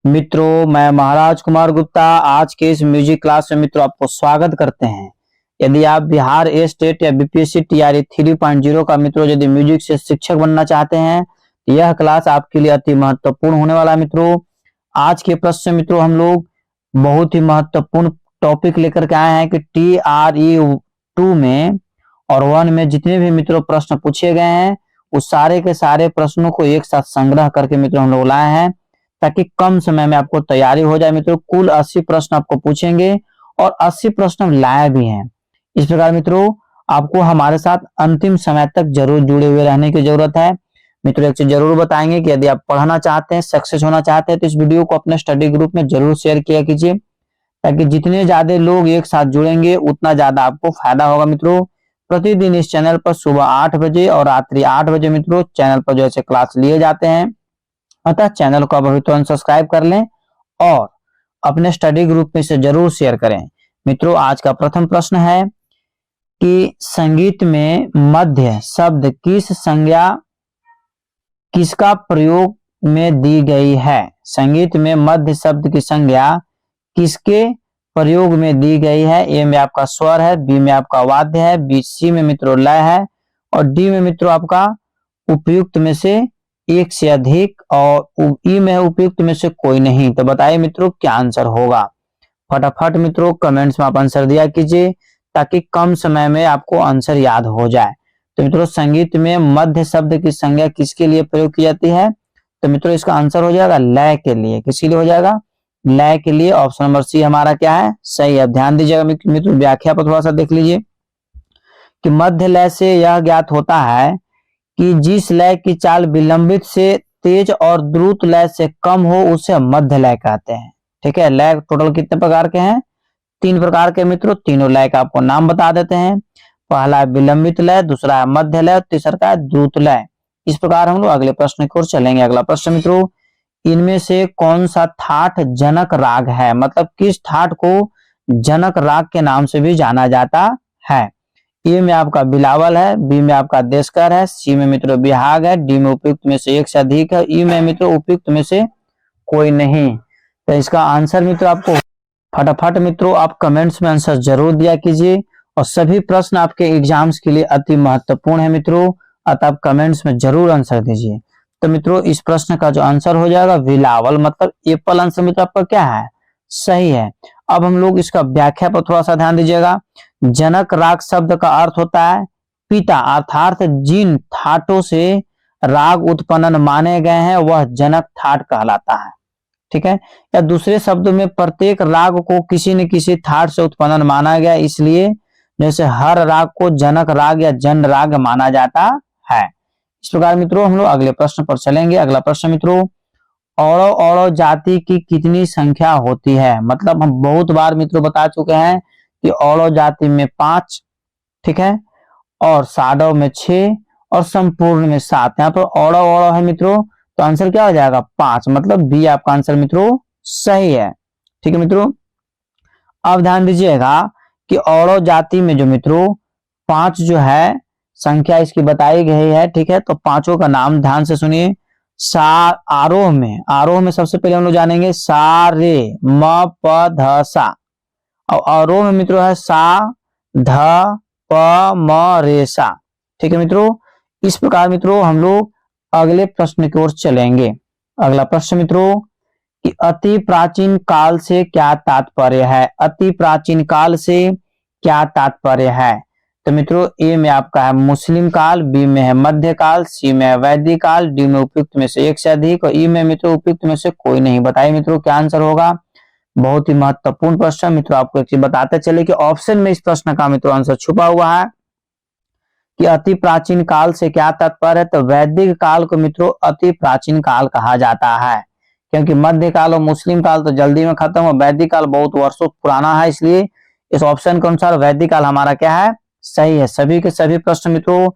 मित्रों, मैं महाराज कुमार गुप्ता आज के इस म्यूजिक क्लास में मित्रों आपको स्वागत करते हैं। यदि आप बिहार स्टेट या बीपीएससी टीआरई 3.0 का मित्रों यदि म्यूजिक से शिक्षक बनना चाहते हैं तो यह क्लास आपके लिए अति महत्वपूर्ण होने वाला है। मित्रों, आज के प्रश्न में मित्रों हम लोग बहुत ही महत्वपूर्ण टॉपिक लेकर के आए हैं कि टीआरई 2 में और 1 में जितने भी मित्रों प्रश्न पूछे गए हैं उस सारे के सारे प्रश्नों को एक साथ संग्रह करके मित्रों हम लोग लाए हैं ताकि कम समय में आपको तैयारी हो जाए। मित्रों, कुल 80 प्रश्न आपको पूछेंगे और 80 प्रश्न लाए भी हैं। इस प्रकार मित्रों आपको हमारे साथ अंतिम समय तक जरूर जुड़े हुए रहने की जरूरत है। मित्रों, एक चीज जरूर बताएंगे कि यदि आप पढ़ना चाहते हैं, सक्सेस होना चाहते हैं तो इस वीडियो को अपने स्टडी ग्रुप में जरूर शेयर किया कीजिए ताकि जितने ज्यादा लोग एक साथ जुड़ेंगे उतना ज्यादा आपको फायदा होगा। मित्रों, प्रतिदिन इस चैनल पर सुबह 8 बजे और रात्रि 8 बजे मित्रों चैनल पर जो है क्लास लिए जाते हैं। अतः चैनल को अभी तुरंत सब्सक्राइब कर लें और अपने स्टडी ग्रुप में इसे जरूर शेयर करें। मित्रों, आज का प्रथम प्रश्न है कि संगीत में मध्य शब्द किस संज्ञा किसका प्रयोग में दी गई है। संगीत में मध्य शब्द की संज्ञा किसके प्रयोग में दी गई है। ए में आपका स्वर है, बी में आपका वाद्य है, बी सी में मित्रों लय है और डी में मित्रों आपका उपयुक्त में से एक से अधिक और ई में उपयुक्त में से कोई नहीं। तो बताइए मित्रों क्या आंसर होगा। फटाफट मित्रों कमेंट्स में आप आंसर दिया कीजिए ताकि कम समय में आपको आंसर याद हो जाए। तो मित्रों संगीत में मध्य शब्द की संज्ञा किसके लिए प्रयोग की जाती है। तो मित्रों इसका आंसर हो जाएगा लय के लिए। किसके लिए हो जाएगा? लय के लिए। ऑप्शन नंबर सी हमारा क्या है? सही है। ध्यान दीजिएगा मित्रों, व्याख्या पर थोड़ा सा देख लीजिए कि मध्य लय से यह ज्ञात होता है कि जिस लय की चाल विलंबित से तेज और द्रुत लय से कम हो उसे मध्य लय कहते हैं। ठीक है। लय टोटल कितने प्रकार के हैं? 3 प्रकार के मित्रों। तीनों लय का आपको नाम बता देते हैं। पहला है विलंबित लय, दूसरा है मध्य लय और तीसरा का है द्रुत लय। इस प्रकार हम लोग अगले प्रश्न की ओर चलेंगे। अगला प्रश्न मित्रों, इनमें से कौन सा ठाठ जनक राग है। मतलब किस ठाठ को जनक राग के नाम से भी जाना जाता है। ए में आपका बिलावल है, बी में आपका देशकर है, सी में मित्रों बिहाग है, डी में उपयुक्त में से एक से अधिक है, ई में मित्रों उपयुक्त में से कोई नहीं। तो इसका आंसर मित्रों आपको फटाफट मित्रों आप कमेंट्स में आंसर जरूर दिया कीजिए और सभी प्रश्न आपके एग्जाम्स के लिए अति महत्वपूर्ण है मित्रों। अतः आप कमेंट्स में जरूर आंसर दीजिए। तो मित्रों इस प्रश्न का जो आंसर हो जाएगा बिलावल, मतलब एप्पल आंसर मित्रों आपका क्या है? सही है। अब हम लोग इसका व्याख्या पर थोड़ा सा ध्यान दीजिएगा। जनक राग शब्द का अर्थ होता है पिता, अर्थात जिन ठाटों से राग उत्पन्न माने गए हैं वह जनक ठाट कहलाता है। ठीक है। या दूसरे शब्दों में प्रत्येक राग को किसी न किसी ठाट से उत्पन्न माना गया, इसलिए जैसे हर राग को जनक राग या जन राग माना जाता है। इस प्रकार मित्रों हम लोग अगले प्रश्न पर चलेंगे। अगला प्रश्न मित्रों, औड़ो औड़ो जाति की कितनी संख्या होती है। मतलब हम बहुत बार मित्रों बता चुके हैं कि औड़ो जाति में 5, ठीक है, और साडव में 6 और संपूर्ण में 7। यहाँ पर औड़ो औड़ो है मित्रों, तो आंसर क्या हो जाएगा? 5। मतलब बी आपका आंसर मित्रों सही है। ठीक है मित्रों, अब ध्यान दीजिएगा कि औड़ो जाति में जो मित्रों 5 जो है संख्या इसकी बताई गई है। ठीक है, तो पांचों का नाम ध्यान से सुनिए। सा आरोह में सबसे पहले हम लोग जानेंगे सा रे म प ध सा, और आरोह में मित्रों है सा ध प म रे सा। ठीक है मित्रों, इस प्रकार मित्रों हम लोग अगले प्रश्न की ओर चलेंगे। अगला प्रश्न मित्रों कि अति प्राचीन काल से क्या तात्पर्य है। अति प्राचीन काल से क्या तात्पर्य है। तो मित्रों ए में आपका है मुस्लिम काल, बी में है मध्य काल, सी में है वैदिक काल, डी में उपयुक्त में से एक से अधिक और ई में मित्रों उपयुक्त में से कोई नहीं। बताइए मित्रों क्या आंसर होगा। बहुत ही महत्वपूर्ण प्रश्न। मित्रों आपको एक चीज बताते चले कि ऑप्शन में इस प्रश्न का मित्रों आंसर छुपा हुआ है कि अति प्राचीन काल से क्या तात्पर्य है। तो वैदिक काल को मित्रों अति प्राचीन काल कहा जाता है, क्योंकि मध्य काल और मुस्लिम काल तो जल्दी में खत्म हो, वैदिक काल बहुत वर्षों पुराना है, इसलिए इस ऑप्शन के अनुसार वैदिक काल हमारा क्या है? सही है। सभी के सभी प्रश्न मित्रों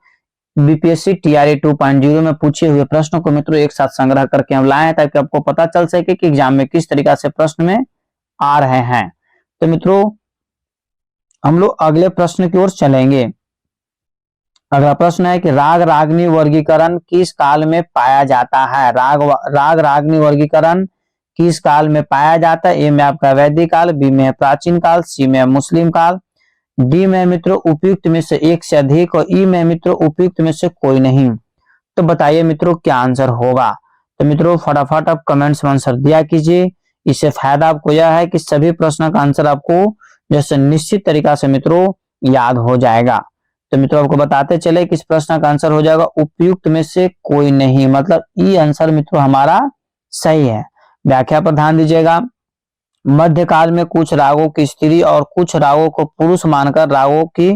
बीपीएससी टीआरई 2.0 में पूछे हुए प्रश्नों को मित्रों एक साथ संग्रह करके हम लाए हैं ताकि आपको पता चल सके कि एग्जाम में किस तरीका से प्रश्न में आ रहे हैं। तो मित्रों हम लोग अगले प्रश्न की ओर चलेंगे। अगला प्रश्न है कि राग रागनी वर्गीकरण किस काल में पाया जाता है। राग रागनी वर्गीकरण किस काल में पाया जाता है? ए में आपका वैदिक काल, बी में है प्राचीन काल, सी में है मुस्लिम काल, डी में मित्रों उपयुक्त में से एक से अधिक और ई में मित्रों उपयुक्त में से कोई नहीं। तो बताइए मित्रों क्या आंसर होगा? तो मित्रों फटाफट आप कमेंट्स में आंसर दिया कीजिए। इससे फायदा आपको यह है कि सभी प्रश्नों का आंसर आपको जैसे निश्चित तरीका से मित्रों याद हो जाएगा। तो मित्रों आपको बताते चले कि इस प्रश्न का आंसर हो जाएगा उपयुक्त में से कोई नहीं, मतलब ई आंसर मित्रों हमारा सही है। व्याख्या पर ध्यान दीजिएगा। मध्यकाल में कुछ रागों की स्त्री और कुछ रागों को पुरुष मानकर रागों की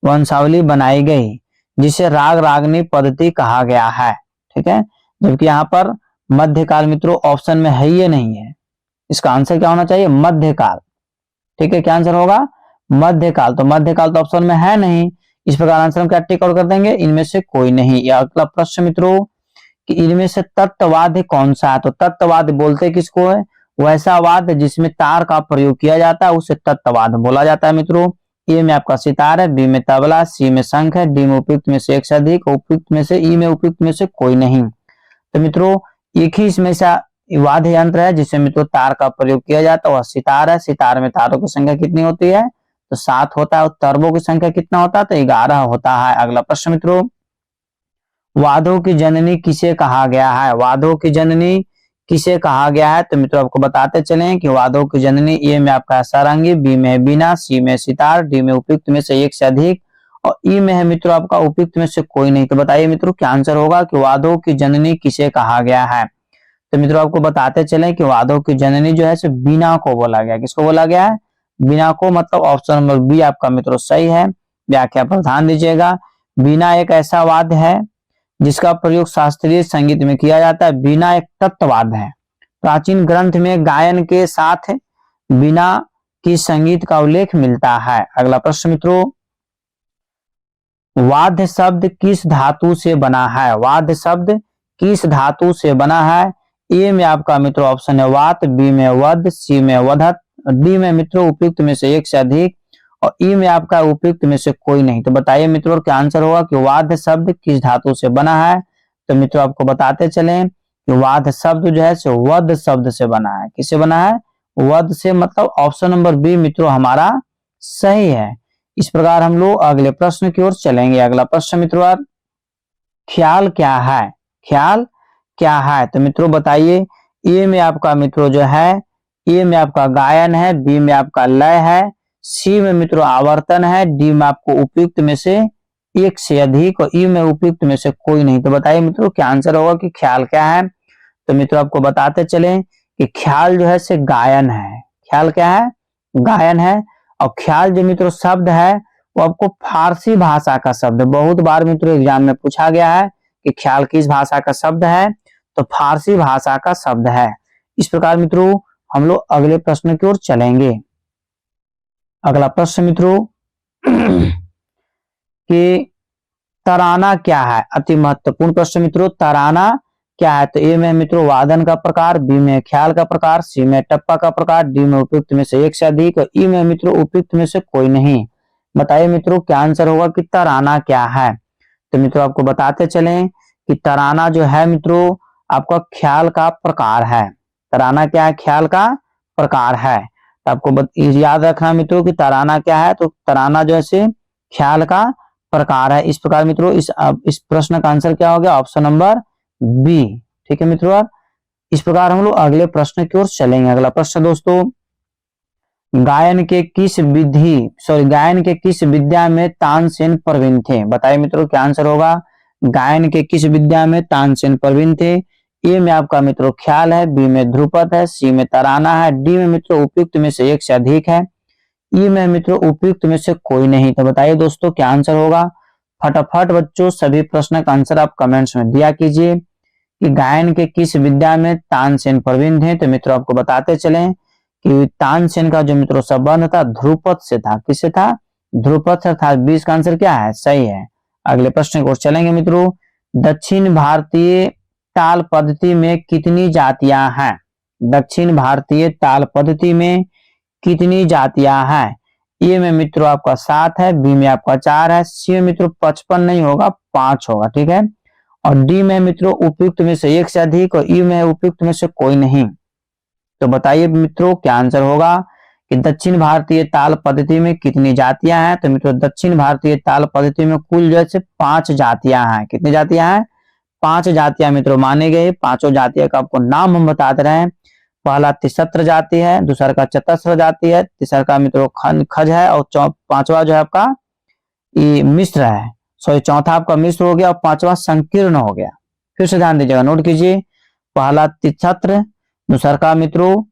वंशावली बनाई गई, जिसे राग रागनी पद्धति कहा गया है। ठीक है, जबकि यहाँ पर मध्यकाल मित्रों ऑप्शन में है ही नहीं है। इसका आंसर क्या होना चाहिए? मध्यकाल। ठीक है, क्या आंसर होगा? मध्यकाल। तो मध्यकाल तो ऑप्शन में है नहीं, इस प्रकार आंसर हम क्या टिक आउट कर देंगे? इनमें से कोई नहीं। या अगला प्रश्न मित्रों कि इनमें से तत्ववाद कौन सा है? तो तत्ववाद बोलते किसको है? वैसा वाद जिसमें तार का प्रयोग किया जाता है उसे तत्ववाद बोला जाता है मित्रों। ए में आपका सितार है, बी में तबला, सी में शंख है, डी में उपयुक्त में से एक से अधिक, उपयुक्त में से ई में उपयुक्त में से कोई नहीं। तो मित्रों एक ही इसमें से वाद्य यंत्र है जिसमें मित्रों तार का प्रयोग किया जाता है, वह सितार है। सितार में तारों की संख्या कितनी होती है? तो 7 होता है। और तर्बों की संख्या कितना होता है? तो 11 होता है। अगला प्रश्न मित्रों, वादों की जननी किसे कहा गया है? वादों की जननी किसे कहा गया है? तो मित्रों आपको बताते चलें कि वादों की जननी ए में आपका सारंगी, बी में है बीना, सी में सितार, डी में उपयुक्त में से एक से अधिक और ई में है मित्रों आपका उपयुक्त में से कोई नहीं। तो बताइए मित्रों क्या आंसर होगा कि वादों की जननी किसे कहा गया है? तो मित्रों आपको बताते चलें कि वादों की जननी जो है सो बीना को बोला गया। किसको बोला गया है? बीना को, मतलब ऑप्शन नंबर बी आपका मित्रों सही है। व्याख्या पर ध्यान दीजिएगा। बीना एक ऐसा वाद्य है जिसका प्रयोग शास्त्रीय संगीत में किया जाता है। बीना एक तत्ववाद है। प्राचीन ग्रंथ में गायन के साथ बीना की संगीत का उल्लेख मिलता है। अगला प्रश्न मित्रों, वाद्य शब्द किस धातु से बना है? वाद्य शब्द किस धातु से बना है? ए में आपका मित्रों ऑप्शन है वात, बी में वध, सी में वधत, डी में मित्रों उपयुक्त में से एक से अधिक और ई में आपका उपयुक्त में से कोई नहीं। तो बताइए मित्रों क्या आंसर होगा कि वाद्य शब्द किस धातु से बना है? तो मित्रों आपको बताते चलें कि वाद्य शब्द जो है सो वध शब्द से बना है। किससे बना है? वध से, मतलब ऑप्शन नंबर बी मित्रों हमारा सही है। इस प्रकार हम लोग अगले प्रश्न की ओर चलेंगे। अगला प्रश्न मित्रों, ख्याल क्या है? ख्याल क्या है? तो मित्रों बताइए। ए में आपका मित्रों जो है, ए में आपका गायन है, बी में आपका लय है, सी में मित्रों आवर्तन है, डी में आपको उपयुक्त में से एक से अधिक और ई में उपयुक्त में से कोई नहीं। तो बताइए मित्रों क्या आंसर होगा कि ख्याल क्या है? तो मित्रों आपको बताते चलें कि ख्याल जो है से गायन है। ख्याल क्या है? गायन है। और ख्याल जो मित्रों शब्द है वो आपको फारसी भाषा का शब्द, बहुत बार मित्रों एग्जाम में पूछा गया है कि ख्याल किस भाषा का शब्द है? तो फारसी भाषा का शब्द है। इस प्रकार मित्रों हम लोग अगले प्रश्न की ओर चलेंगे। अगला प्रश्न मित्रों कि तराना क्या है? अति महत्वपूर्ण प्रश्न मित्रों, तराना क्या है? तो ए में मित्रों वादन का प्रकार, बी में ख्याल का प्रकार, सी में टप्पा का प्रकार, डी में उपयुक्त में से एक से अधिक और ई में मित्रों उपयुक्त में से कोई नहीं। बताइए मित्रों क्या आंसर होगा कि तराना क्या है? तो मित्रों आपको बताते चलें कि तराना जो है मित्रों आपका ख्याल का प्रकार है। तराना क्या है? ख्याल का प्रकार है। तो आपको याद रखना मित्रों कि तराना क्या है? तो तराना जो है ख्याल का प्रकार है। इस प्रकार मित्रों इस प्रश्न का आंसर क्या हो गया? Option number B. ठीक है मित्रों, इस प्रकार हम लोग अगले प्रश्न की ओर चलेंगे। अगला प्रश्न दोस्तों, गायन के किस विद्या में तानसेन प्रवीण थे? बताइए मित्रों क्या आंसर होगा? गायन के किस विद्या में तानसेन प्रवीण थे? ए में आपका मित्रों ख्याल है, बी में ध्रुपद है, सी में तराना है, डी में मित्रों उपयुक्त में से एक से अधिक है, ई में मित्रों उपयुक्त में से कोई नहीं। तो बताइए दोस्तों क्या आंसर होगा? फटाफट बच्चों सभी प्रश्न का आंसर आप कमेंट्स में दिया कीजिए कि गायन के किस विद्या में तानसेन प्रवीण थे। तो मित्रों आपको बताते चलें कि तानसेन का जो मित्रों संबंध था ध्रुपद से था। किससे था? ध्रुपद से था। 20 का आंसर क्या है? सही है। अगले प्रश्न की ओर चलेंगे मित्रों, दक्षिण भारतीय ताल पद्धति में कितनी जातियां हैं? दक्षिण भारतीय ताल पद्धति में कितनी जातियां हैं? ए में मित्रों आपका 7 है, बी में आपका 4 है, सी में मित्रों 55 नहीं होगा 5 होगा। ठीक है, और डी में मित्रों उपयुक्त में से एक से अधिक और ई में उपयुक्त में से कोई नहीं। तो बताइए मित्रों क्या आंसर होगा कि दक्षिण भारतीय ताल पद्धति में कितनी जातियां हैं। तो मित्रों दक्षिण भारतीय ताल पद्धति में कुल जो है 5 जातियां हैं। कितनी जातियां हैं? 5 जातियां मित्रों माने गए। पांचों जातियों का आपको नाम हम बता दे रहे हैं। पहला तिसत्र जाति है, दूसरा का चतस्र जाति है, तीसरा का मित्रों खज है और पांचवा जो है आपका ये मिश्र है। सॉरी चौथा आपका मिश्र हो गया और पांचवा संकीर्ण हो गया। फिर से ध्यान दीजिएगा, नोट कीजिए। पहला तिसत्र, दूसरा का मित्रों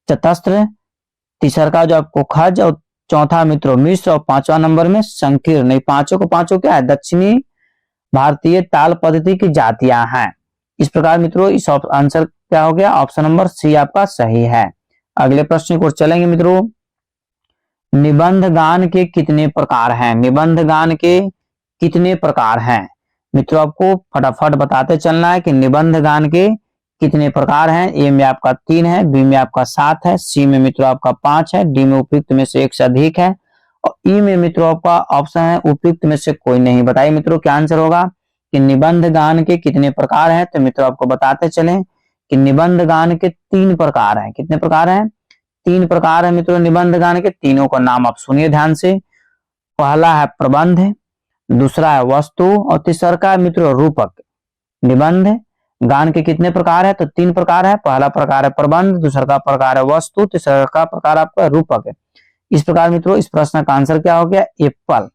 चतस्र, तीसरा का जो आपको खज और चौथा मित्रों मिश्र और पांचवा नंबर में संकीर्ण। नहीं, पांचों को पांचों क्या है? दक्षिणी भारतीय ताल पद्धति की जातियां हैं। इस प्रकार मित्रों इस आंसर क्या हो गया? ऑप्शन नंबर सी आपका सही है। अगले प्रश्न की ओर चलेंगे मित्रों। निबंध गान के कितने प्रकार हैं? निबंध गान के कितने प्रकार हैं? मित्रों आपको फटाफट बताते चलना है कि निबंध गान के कितने प्रकार हैं। ए में आपका 3 है, बी में आपका 7 है, सी में मित्रों आपका 5 है, डी में उपयुक्त में से एक से अधिक है और ई में मित्रों आपका ऑप्शन है उपयुक्त में से कोई नहीं। बताइए मित्रों क्या आंसर होगा कि निबंध गान के कितने प्रकार हैं। तो मित्रों आपको बताते चलें कि निबंध गान के 3 प्रकार हैं। कितने प्रकार हैं? 3 प्रकार है मित्रों निबंध गान के। तीनों का नाम आप सुनिए ध्यान से। पहला है प्रबंध, दूसरा है वस्तु और तीसरा का मित्रों रूपक। निबंध गान के कितने प्रकार है? तो 3 प्रकार है। पहला प्रकार है प्रबंध, दूसरा का प्रकार है वस्तु, तीसरा का प्रकार आपका रूपक है। इस प्रकार मित्रों इस प्रश्न का आंसर क्या हो गया? एप्पल।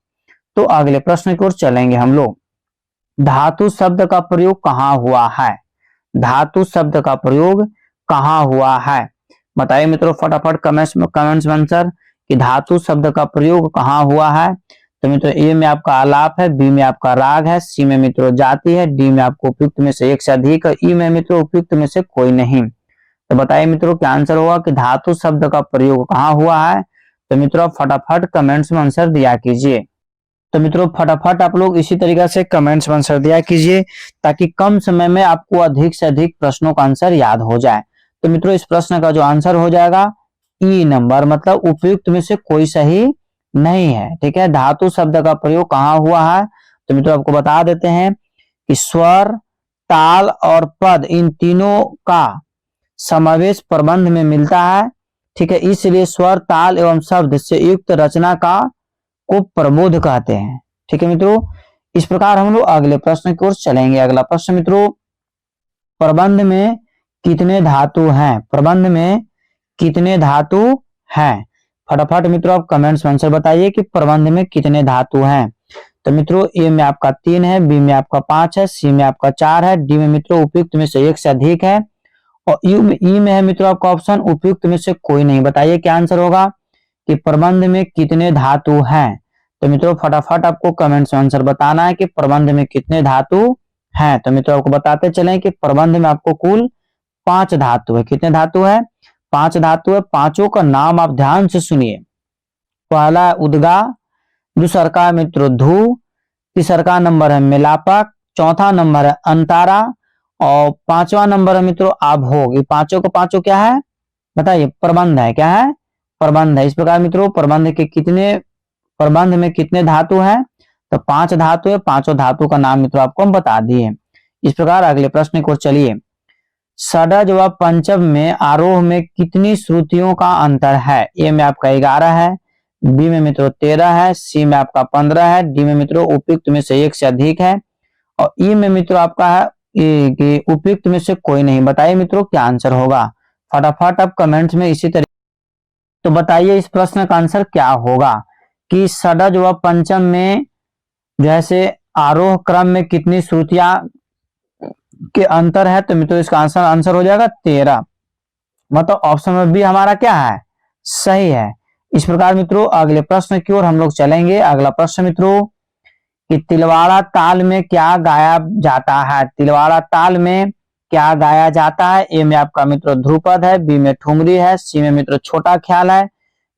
तो अगले प्रश्न की ओर चलेंगे हम लोग। धातु शब्द का प्रयोग कहाँ हुआ है? धातु शब्द का प्रयोग कहाँ हुआ है? बताइए मित्रों फटाफट कमेंट्स में आंसर कि धातु शब्द का प्रयोग कहाँ हुआ है। तो मित्रों ए में आपका आलाप है, बी में आपका राग है, सी में मित्रों जाति है, डी में आपको उपयुक्त में से एक से अधिक और ई में मित्रों उपयुक्त में से कोई नहीं। तो बताइए मित्रों क्या आंसर होगा कि धातु शब्द का प्रयोग कहाँ हुआ है। तो मित्रों फटाफट कमेंट्स में आंसर दिया कीजिए। तो मित्रों फटाफट आप लोग इसी तरीके से कमेंट्स में आंसर दिया कीजिए ताकि कम समय में आपको अधिक से अधिक प्रश्नों का आंसर याद हो जाए। तो मित्रों इस प्रश्न का जो आंसर हो जाएगा ई नंबर, मतलब उपयुक्त में से कोई सही नहीं है। ठीक है, धातु शब्द का प्रयोग कहाँ हुआ है। तो मित्रों आपको बता देते हैं कि स्वर, ताल और पद इन तीनों का समावेश प्रबंध में मिलता है। ठीक है, इसलिए स्वर, ताल एवं शब्द से युक्त रचना को प्रबोध कहते हैं। ठीक है मित्रों, इस प्रकार हम लोग अगले प्रश्न की ओर चलेंगे। अगला प्रश्न मित्रों, प्रबंध में कितने धातु हैं? प्रबंध में कितने धातु हैं? फटाफट मित्रों आप कमेंट्स में आंसर बताइए कि प्रबंध में कितने धातु हैं। तो मित्रों ए में आपका 3 है, बी में आपका 5 है, सी में आपका 4 है, डी में मित्रों उपयुक्त में से एक से अधिक है और ई में है मित्रों आपका ऑप्शन उपयुक्त में से कोई नहीं। बताइए क्या आंसर होगा कि प्रबंध में कितने धातु हैं। तो मित्रों फटाफट आपको कमेंट्स में आंसर बताना है कि प्रबंध में कितने धातु हैं। तो मित्रों आपको बताते चलें कि प्रबंध में आपको कुल 5 धातु है। कितने धातु है? 5 धातु है। पांचों का नाम आप ध्यान से सुनिए। पहला है उद्गा, दूसरा का मित्रों धू, तीसरा का नंबर है मिलापक, चौथा नंबर है अंतारा और पांचवा नंबर है मित्रों आभोग। ये पांचों को पांचों क्या है बताइए? प्रबंध है। क्या है? प्रबंध है। इस प्रकार मित्रों प्रबंध में कितने धातु हैं? तो 5 धातु है। पांचों धातु का नाम मित्रों आपको हम बता दिए। इस प्रकार अगले प्रश्न की ओर चलिए। षडज व पंचम में आरोह में कितनी श्रुतियों का अंतर है? ए में आपका 11 है, बी में मित्रों 13 है, सी में आपका 15 है, डी में मित्रों उपयुक्त में से एक से अधिक है और ई में मित्रों आपका है कि उपयुक्त में से कोई नहीं। बताइए मित्रों क्या आंसर होगा। फटाफट आप कमेंट्स में इसी तरीके तो बताइए इस प्रश्न का आंसर क्या होगा कि षडज व पंचम में जैसे आरोह क्रम में कितनी श्रुतियां के अंतर है। तो मित्रों इसका आंसर हो जाएगा 13, मतलब ऑप्शन में बी हमारा क्या है? सही है। इस प्रकार मित्रों अगले प्रश्न की ओर हम लोग चलेंगे। अगला प्रश्न मित्रों कि तिलवाड़ा ताल में क्या गाया जाता है? तिलवाड़ा ताल में क्या गाया जाता है? ए में आपका मित्रों ध्रुपद है, बी में ठुमरी है, सी में मित्रों छोटा ख्याल है,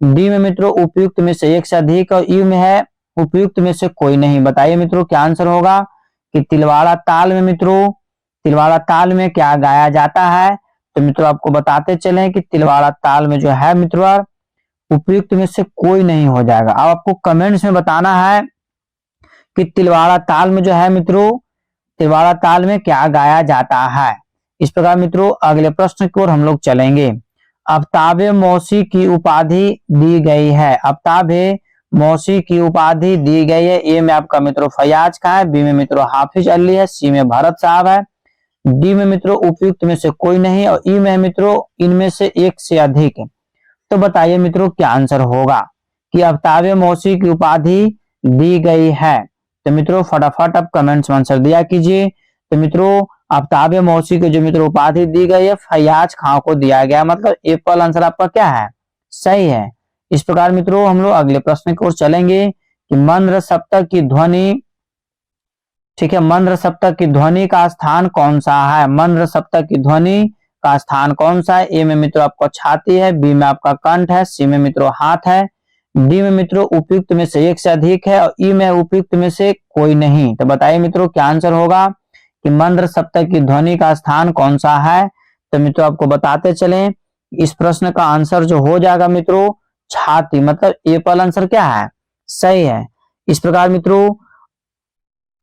डी में मित्रों उपयुक्त में से एक से अधिक और ई में है उपयुक्त में से कोई नहीं। बताइए मित्रों क्या आंसर होगा कि तिलवाड़ा ताल में क्या गाया जाता है। तो मित्रों आपको बताते चले कि तिलवाड़ा ताल में जो है मित्रों उपयुक्त में से कोई नहीं हो जाएगा। अब आपको कमेंट्स में बताना है कि तिलवाड़ा ताल में जो है मित्रों तिलवाड़ा ताल में क्या गाया जाता है। इस प्रकार मित्रों अगले प्रश्न की ओर हम लोग चलेंगे। आफ्ताबे मौसी की उपाधि दी गई है? आफ्ताबे मौसी की उपाधि दी गई है। ए में आपका मित्रों फयाज खां है, बी में मित्रों हाफिज अली है, सी में भरत साहब है, डी में मित्रों उपयुक्त में से कोई नहीं, और ई में मित्रों इनमें से एक से अधिक है। तो बताइए मित्रों क्या आंसर होगा कि आफ्ताबे मौसी की उपाधि दी गई है? तो मित्रों फटाफट आप कमेंट्स में आंसर दिया कीजिए। तो मित्रों आफ्ताबे मौसी की जो मित्रों उपाधि दी गई है फयाज खां को दिया गया, मतलब एप्पल आंसर आपका क्या है? सही है। इस प्रकार मित्रों हम लोग अगले प्रश्न की ओर चलेंगे कि मंद्र सप्तक की ध्वनि, ठीक है, मंद्र सप्तक की ध्वनि का स्थान कौन सा है? मंद्र सप्तक की ध्वनि का स्थान कौन सा है? ए में मित्रों आपका छाती है, बी में आपका कंठ है, सी में मित्रों हाथ है, डी में मित्रों उपयुक्त में से एक से अधिक है, और ई में उपयुक्त में से कोई नहीं। तो बताइए मित्रों क्या आंसर होगा कि मंद्र सप्तक की ध्वनि का स्थान कौन सा है? तो मित्रों आपको बताते चलें, इस प्रश्न का आंसर जो हो जाएगा मित्रों छाती, मतलब ए पर आंसर क्या है? सही है। इस प्रकार मित्रों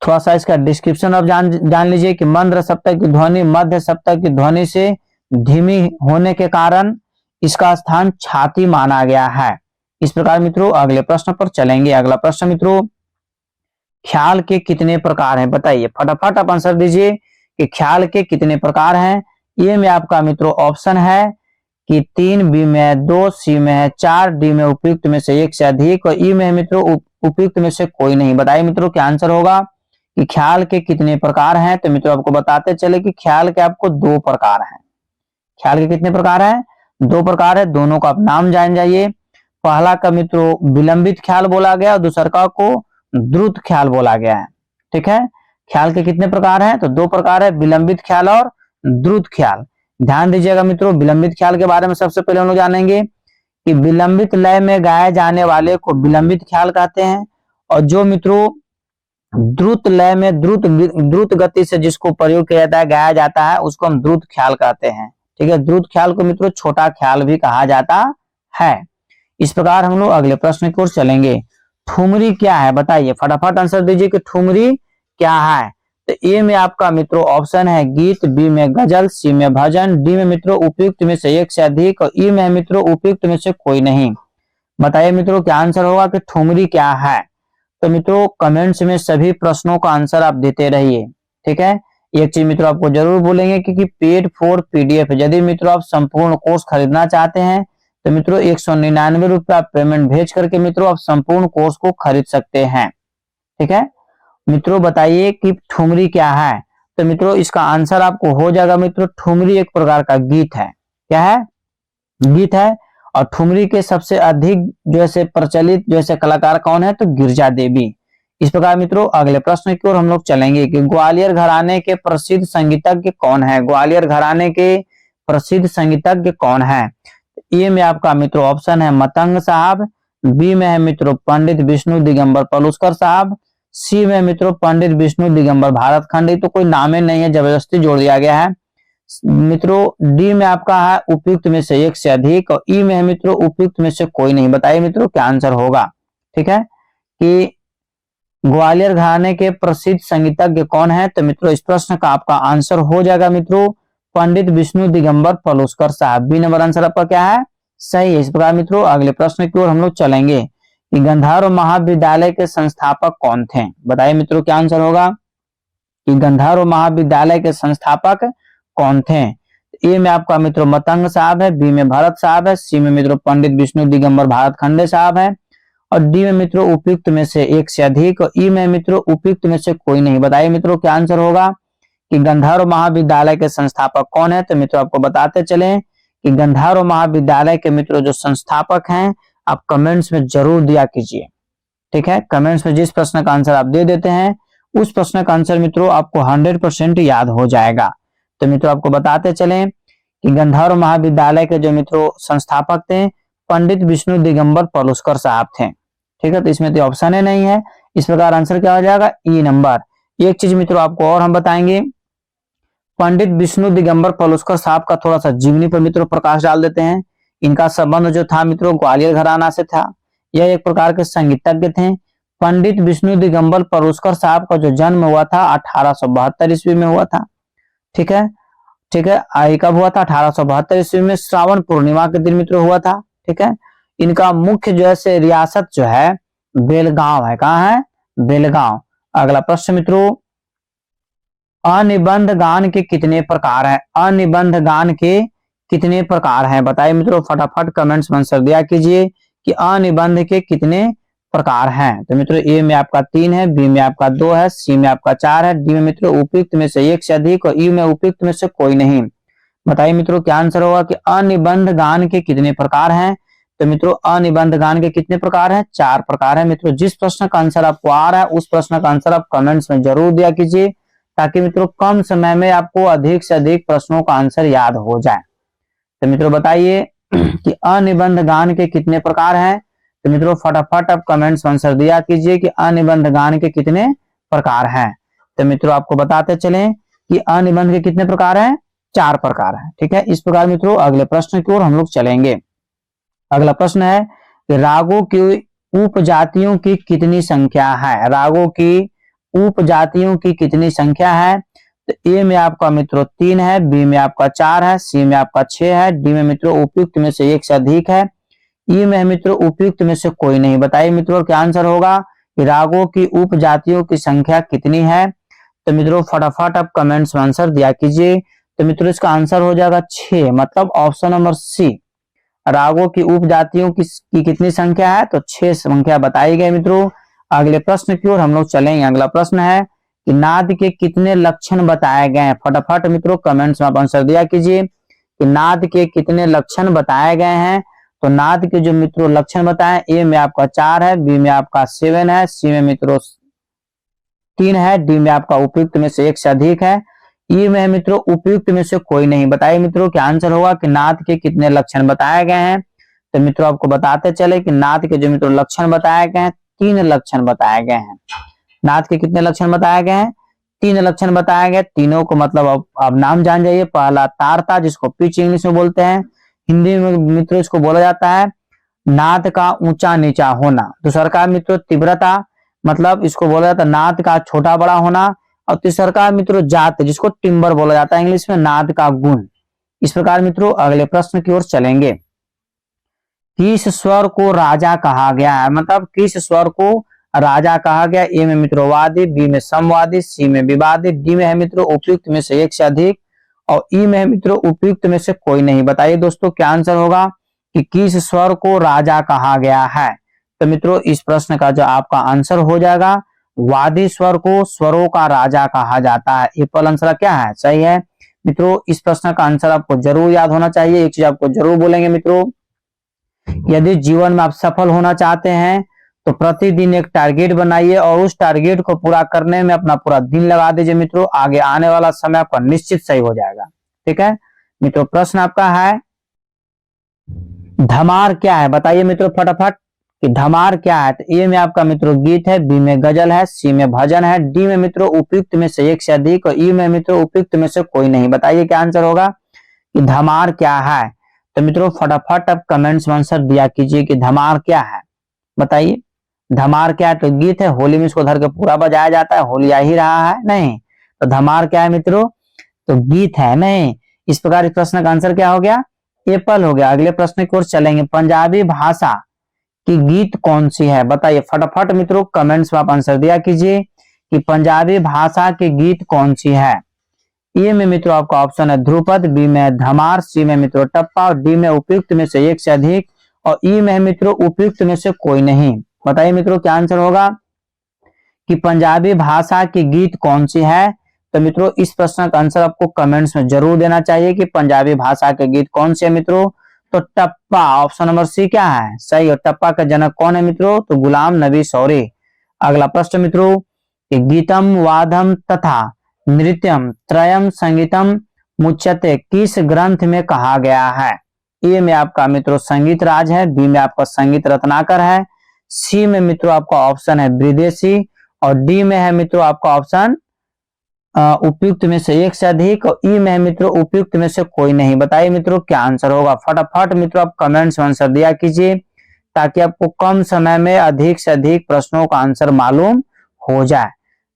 थोड़ा सा इसका डिस्क्रिप्शन आप जान लीजिए कि मंद्र सप्तक की ध्वनि मध्य सप्तक की ध्वनि से धीमी होने के कारण इसका स्थान छाती माना गया है। इस प्रकार मित्रों अगले प्रश्न पर चलेंगे। अगला प्रश्न मित्रों, ख्याल के कितने प्रकार हैं? बताइए फटाफट आप आंसर दीजिए कि ख्याल के कितने प्रकार हैं। ए में आपका मित्रों ऑप्शन है कि 3, बी में है 2, सी में है 4, डी में उपयुक्त में से एक से अधिक, और ई में मित्रों उपयुक्त में से कोई नहीं। बताइए मित्रों क्या आंसर होगा कि ख्याल के कितने प्रकार हैं? तो मित्रों आपको बताते चले कि ख्याल के आपको 2 प्रकार हैं। ख्याल के कितने प्रकार हैं? 2 प्रकार है, दोनों का आप नाम जान जाइए। पहला का मित्रों विलंबित ख्याल बोला गया और दूसरा को द्रुत ख्याल बोला गया है। ठीक है, ख्याल के कितने प्रकार हैं? तो 2 प्रकार है, विलंबित ख्याल और द्रुत ख्याल। ध्यान दीजिएगा मित्रों, विलंबित ख्याल के बारे में सबसे पहले हम लोग जानेंगे कि विलंबित लय में गाए जाने वाले को विलंबित ख्याल कहते हैं, और जो मित्रों द्रुत लय में द्रुत गति से जिसको प्रयोग किया जाता है गाया जाता है उसको हम द्रुत ख्याल कहते हैं। ठीक है, द्रुत ख्याल को मित्रों छोटा ख्याल भी कहा जाता है। इस प्रकार हम लोग अगले प्रश्न की ओर चलेंगे। ठुमरी क्या है? बताइए फटाफट आंसर दीजिए कि ठुमरी क्या है। तो ए में आपका मित्रों ऑप्शन है गीत, बी में गजल, सी में भजन, डी में मित्रों उपयुक्त में से एक से अधिक, और ई में मित्रों उपयुक्त में से कोई नहीं। बताइए मित्रों क्या आंसर होगा कि ठुमरी क्या है। तो मित्रों कमेंट्स में सभी प्रश्नों का आंसर आप देते रहिए। ठीक है, एक चीज मित्रों आपको जरूर बोलेंगे कि पेड फॉर पीडीएफ, यदि मित्रों आप संपूर्ण कोर्स खरीदना चाहते हैं तो मित्रों 199 रुपये आप पेमेंट भेज करके मित्रों आप संपूर्ण कोर्स को खरीद सकते हैं। ठीक है मित्रों, बताइए कि ठुमरी क्या है। तो मित्रों इसका आंसर आपको हो जाएगा मित्रों ठुमरी एक प्रकार का गीत है। क्या है? गीत है। और ठुमरी के सबसे अधिक जैसे प्रचलित जैसे कलाकार कौन है? तो गिरजा देवी। इस प्रकार मित्रों अगले प्रश्न की ओर हम लोग चलेंगे कि ग्वालियर घराने के प्रसिद्ध संगीतज्ञ कौन है? ग्वालियर घराने के प्रसिद्ध संगीतज्ञ कौन है? ए में आपका मित्रों ऑप्शन है मतंग साहब, बी में है मित्रों पंडित विष्णु दिगंबर पलुस्कर साहब, सी में मित्रों पंडित विष्णु दिगंबर भारत खंडी। तो कोई नामे नहीं है, जबरदस्ती जोड़ दिया गया है। मित्रों डी में आपका है उपयुक्त में से एक से अधिक, और ई में है मित्रों उपयुक्त में से कोई नहीं। बताइए मित्रों क्या आंसर होगा। ठीक है कि ग्वालियर घराने के प्रसिद्ध संगीतज्ञ कौन है? तो मित्रों इस प्रश्न का आपका आंसर हो जाएगा मित्रों पंडित विष्णु दिगंबर पलुस्कर साहब। बी नंबर आंसर आपका क्या है? सही है। इस प्रकार मित्रों अगले प्रश्न की ओर हम लोग चलेंगे कि गंधर्व महाविद्यालय के संस्थापक कौन थे? बताइए मित्रों क्या आंसर होगा कि गंधर्व महाविद्यालय के संस्थापक कौन थे? ए में आपका मित्रों मतंग साहब है, बी में भरत साहब है, सी में मित्रों पंडित विष्णु दिगंबर भारत खंडे साहब है, और डी में मित्रों उपयुक्त में से एक से अधिक, और ई में मित्रों उपयुक्त में से कोई नहीं। बताइए मित्रों क्या आंसर होगा कि गंधर्व महाविद्यालय के संस्थापक कौन है? तो मित्रों आपको बताते चले कि गंधर्व महाविद्यालय के मित्रों जो संस्थापक हैं आप कमेंट्स में जरूर दिया कीजिए। ठीक है, कमेंट्स में जिस प्रश्न का आंसर आप दे देते हैं उस प्रश्न का आंसर मित्रों आपको 100% याद हो जाएगा। तो मित्रों आपको बताते चले कि गंधर्व महाविद्यालय के जो मित्रों संस्थापक थे पंडित विष्णु दिगंबर पलुस्कर साहब थे। ठीक है, तो इसमें तो ऑप्शन ही नहीं है। इस प्रकार आंसर क्या हो जाएगा? ई नंबर। एक चीज मित्रों आपको और हम बताएंगे, पंडित विष्णु दिगंबर पलुस्कर साहब का थोड़ा सा जीवनी पर मित्रों प्रकाश डाल देते हैं। इनका संबंध जो था मित्रों ग्वालियर घराना से था। यह एक प्रकार के संगीतज्ञ थे। पंडित विष्णु दिगंबर पलुस्कर साहब का जो जन्म हुआ था 1872 ईस्वी में हुआ था। ठीक है, ठीक है, ये कब हुआ था? 1872 ईस्वी में श्रावण पूर्णिमा के दिन मित्रों हुआ था। ठीक है, इनका मुख्य जो है रियासत जो है बेलगांव है। कहाँ है? बेलगांव। अगला प्रश्न मित्रों, अनिबंध गान के कितने प्रकार हैं? अनिबंध गान के कितने प्रकार हैं? बताइए मित्रों, फटाफट कमेंट्स में आंसर दिया कीजिए कि अनिबंध के कितने प्रकार हैं। तो मित्रों ए में आपका 3 है, बी में आपका 2 है, सी में आपका 4 है, डी में मित्रों उपयुक्त में से 1 से अधिक और ई में उपयुक्त में से कोई नहीं। बताइए मित्रों क्या आंसर होगा कि अनिबंध गान के कितने प्रकार हैं? तो मित्रों अनिबंध गान के कितने प्रकार हैं? 4 प्रकार है। मित्रों जिस प्रश्न का आंसर आपको आ रहा है उस प्रश्न का आंसर आप कमेंट्स में जरूर दिया कीजिए, ताकि मित्रों कम समय में आपको अधिक से अधिक प्रश्नों का आंसर याद हो जाए। तो मित्रों बताइए कि अनिबंध गान के कितने प्रकार हैं? तो मित्रों फटाफट आप कमेंट्स में आंसर दिया कीजिए कि अनिबंध गान के कितने प्रकार हैं। तो मित्रों आपको बताते चलें कि अनिबंध के कितने प्रकार हैं? 4 प्रकार हैं। ठीक है, इस प्रकार मित्रों अगले प्रश्न की ओर हम लोग चलेंगे। अगला प्रश्न है कि रागों की उपजातियों की कितनी संख्या है? रागों की उपजातियों की कितनी संख्या है? तो ए में आपका मित्रों 3 है, बी में आपका 4 है, सी में आपका 6 है, डी में मित्रों उपयुक्त में से 1 से अधिक है, ई में मित्रों उपयुक्त में से कोई नहीं। बताइए मित्रों क्या आंसर होगा कि रागों की उपजातियों की संख्या कितनी है? तो मित्रों फटाफट आप कमेंट्स में आंसर दिया कीजिए। तो मित्रों इसका आंसर हो जाएगा 6, मतलब ऑप्शन नंबर सी। रागों की उपजातियों की कितनी संख्या है? तो 6 संख्या बताई गई। मित्रों अगले प्रश्न की ओर हम लोग चलेंगे। अगला प्रश्न है कि नाद के कितने लक्षण बताए गए हैं? फटाफट मित्रों कमेंट्स में आप आंसर दिया कीजिए कि नाद के कितने लक्षण बताए गए हैं। तो नाद के जो मित्रों लक्षण बताए, ए में आपका 4 है, बी में आपका 7 है, सी में मित्रों 3 है, डी में आपका उपयुक्त में से 1 से अधिक है, ई में मित्रों उपयुक्त में से कोई नहीं। बताइए मित्रों क्या आंसर होगा कि नाद के कितने लक्षण बताए गए हैं। तो मित्रों आपको बताते चले कि नाद के जो मित्रों लक्षण बताए गए हैं, 3 लक्षण बताए गए हैं। नाद के कितने लक्षण बताए गए हैं? 3 लक्षण बताए गए। तीनों को मतलब अब नाम जान जाइए। पहला तारता, जिसको पिच इंग्लिश में बोलते हैं, हिंदी में मित्रों इसको बोला जाता है नाद का ऊंचा नीचा होना। दूसरा का मित्रों तीव्रता, मतलब इसको बोला जाता है नाद का छोटा बड़ा होना। और तीसरा का मित्रों जात, जिसको टिम्बर बोला जाता है इंग्लिश में, नाद का गुण। इस प्रकार मित्रों अगले प्रश्न की ओर चलेंगे। किस स्वर को राजा कहा गया है? मतलब किस स्वर को राजा कहा गया? ए में मित्रों वादी, बी में समवादी, सी में विवादित, डी में है मित्रों उपयुक्त में से 1 से अधिक और ई में है मित्रों उपयुक्त में से कोई नहीं। बताइए दोस्तों क्या आंसर होगा कि किस स्वर को राजा कहा गया है? तो मित्रों इस प्रश्न का जो आपका आंसर हो जाएगा वादी स्वर को स्वरों का राजा कहा जाता है। ये पहला आंसर क्या है? सही है। मित्रों इस प्रश्न का आंसर आपको जरूर याद होना चाहिए। एक चीज आपको जरूर बोलेंगे मित्रों, यदि जीवन में आप सफल होना चाहते हैं तो प्रतिदिन एक टारगेट बनाइए और उस टारगेट को पूरा करने में अपना पूरा दिन लगा दीजिए मित्रों। आगे आने वाला समय आपका निश्चित सही हो जाएगा। ठीक है मित्रों, प्रश्न आपका है धमार क्या है? बताइए मित्रों फटाफट कि धमार क्या है। तो ए में आपका मित्रों गीत है, बी में गजल है, सी में भजन है, डी में मित्रों उपयुक्त में से 1 से अधिक और ई में मित्रों उपयुक्त में से कोई नहीं। बताइए क्या आंसर होगा कि धमार क्या है। तो मित्रों फटाफट आप कमेंट्स में आंसर दिया कीजिए कि धमार क्या है। बताइए धमार क्या है। तो गीत है, होली में इसको धर के पूरा बजाया जाता है, होली आ ही रहा है नहीं। तो धमार क्या है मित्रों? तो गीत है नहीं। इस प्रकार इस प्रश्न का आंसर क्या हो गया? एप्पल हो गया। अगले प्रश्न की ओर चलेंगे। पंजाबी भाषा की गीत कौन सी है? बताइए फटाफट मित्रों कमेंट्स में आप आंसर दिया कीजिए कि पंजाबी भाषा की गीत कौन सी है। ए में मित्रों आपका ऑप्शन है ध्रुपद, बी में धमार, सी में मित्रों टप्पा और डी में उपयुक्त में से 1 से अधिक और ई में मित्रों उपयुक्त में से कोई नहीं। बताइए मित्रों क्या आंसर होगा कि पंजाबी भाषा की गीत कौन सी है। तो मित्रों इस प्रश्न का आंसर आपको कमेंट्स में जरूर देना चाहिए कि पंजाबी भाषा के गीत कौन से है मित्रों। तो टप्पा, ऑप्शन नंबर सी क्या है? सही। और टप्पा का जनक कौन है मित्रों? तो गुलाम नबी सौरी। अगला प्रश्न मित्रों कि गीतम वादम तथा नृत्यम त्रयम संगीतम मुच्यते किस ग्रंथ में कहा गया है? ए में आपका मित्रों संगीत राज है, बी में आपका संगीत रत्नाकर है, सी में मित्रों आपका ऑप्शन है विदेशी और डी में है मित्रों आपका ऑप्शन उपयुक्त में से 1 से अधिक और ई में है मित्रों उपयुक्त में से कोई नहीं। बताइए मित्रों क्या आंसर होगा। फटाफट मित्रों आप कमेंट्स में आंसर दिया कीजिए ताकि आपको कम समय में अधिक से अधिक प्रश्नों का आंसर मालूम हो जाए।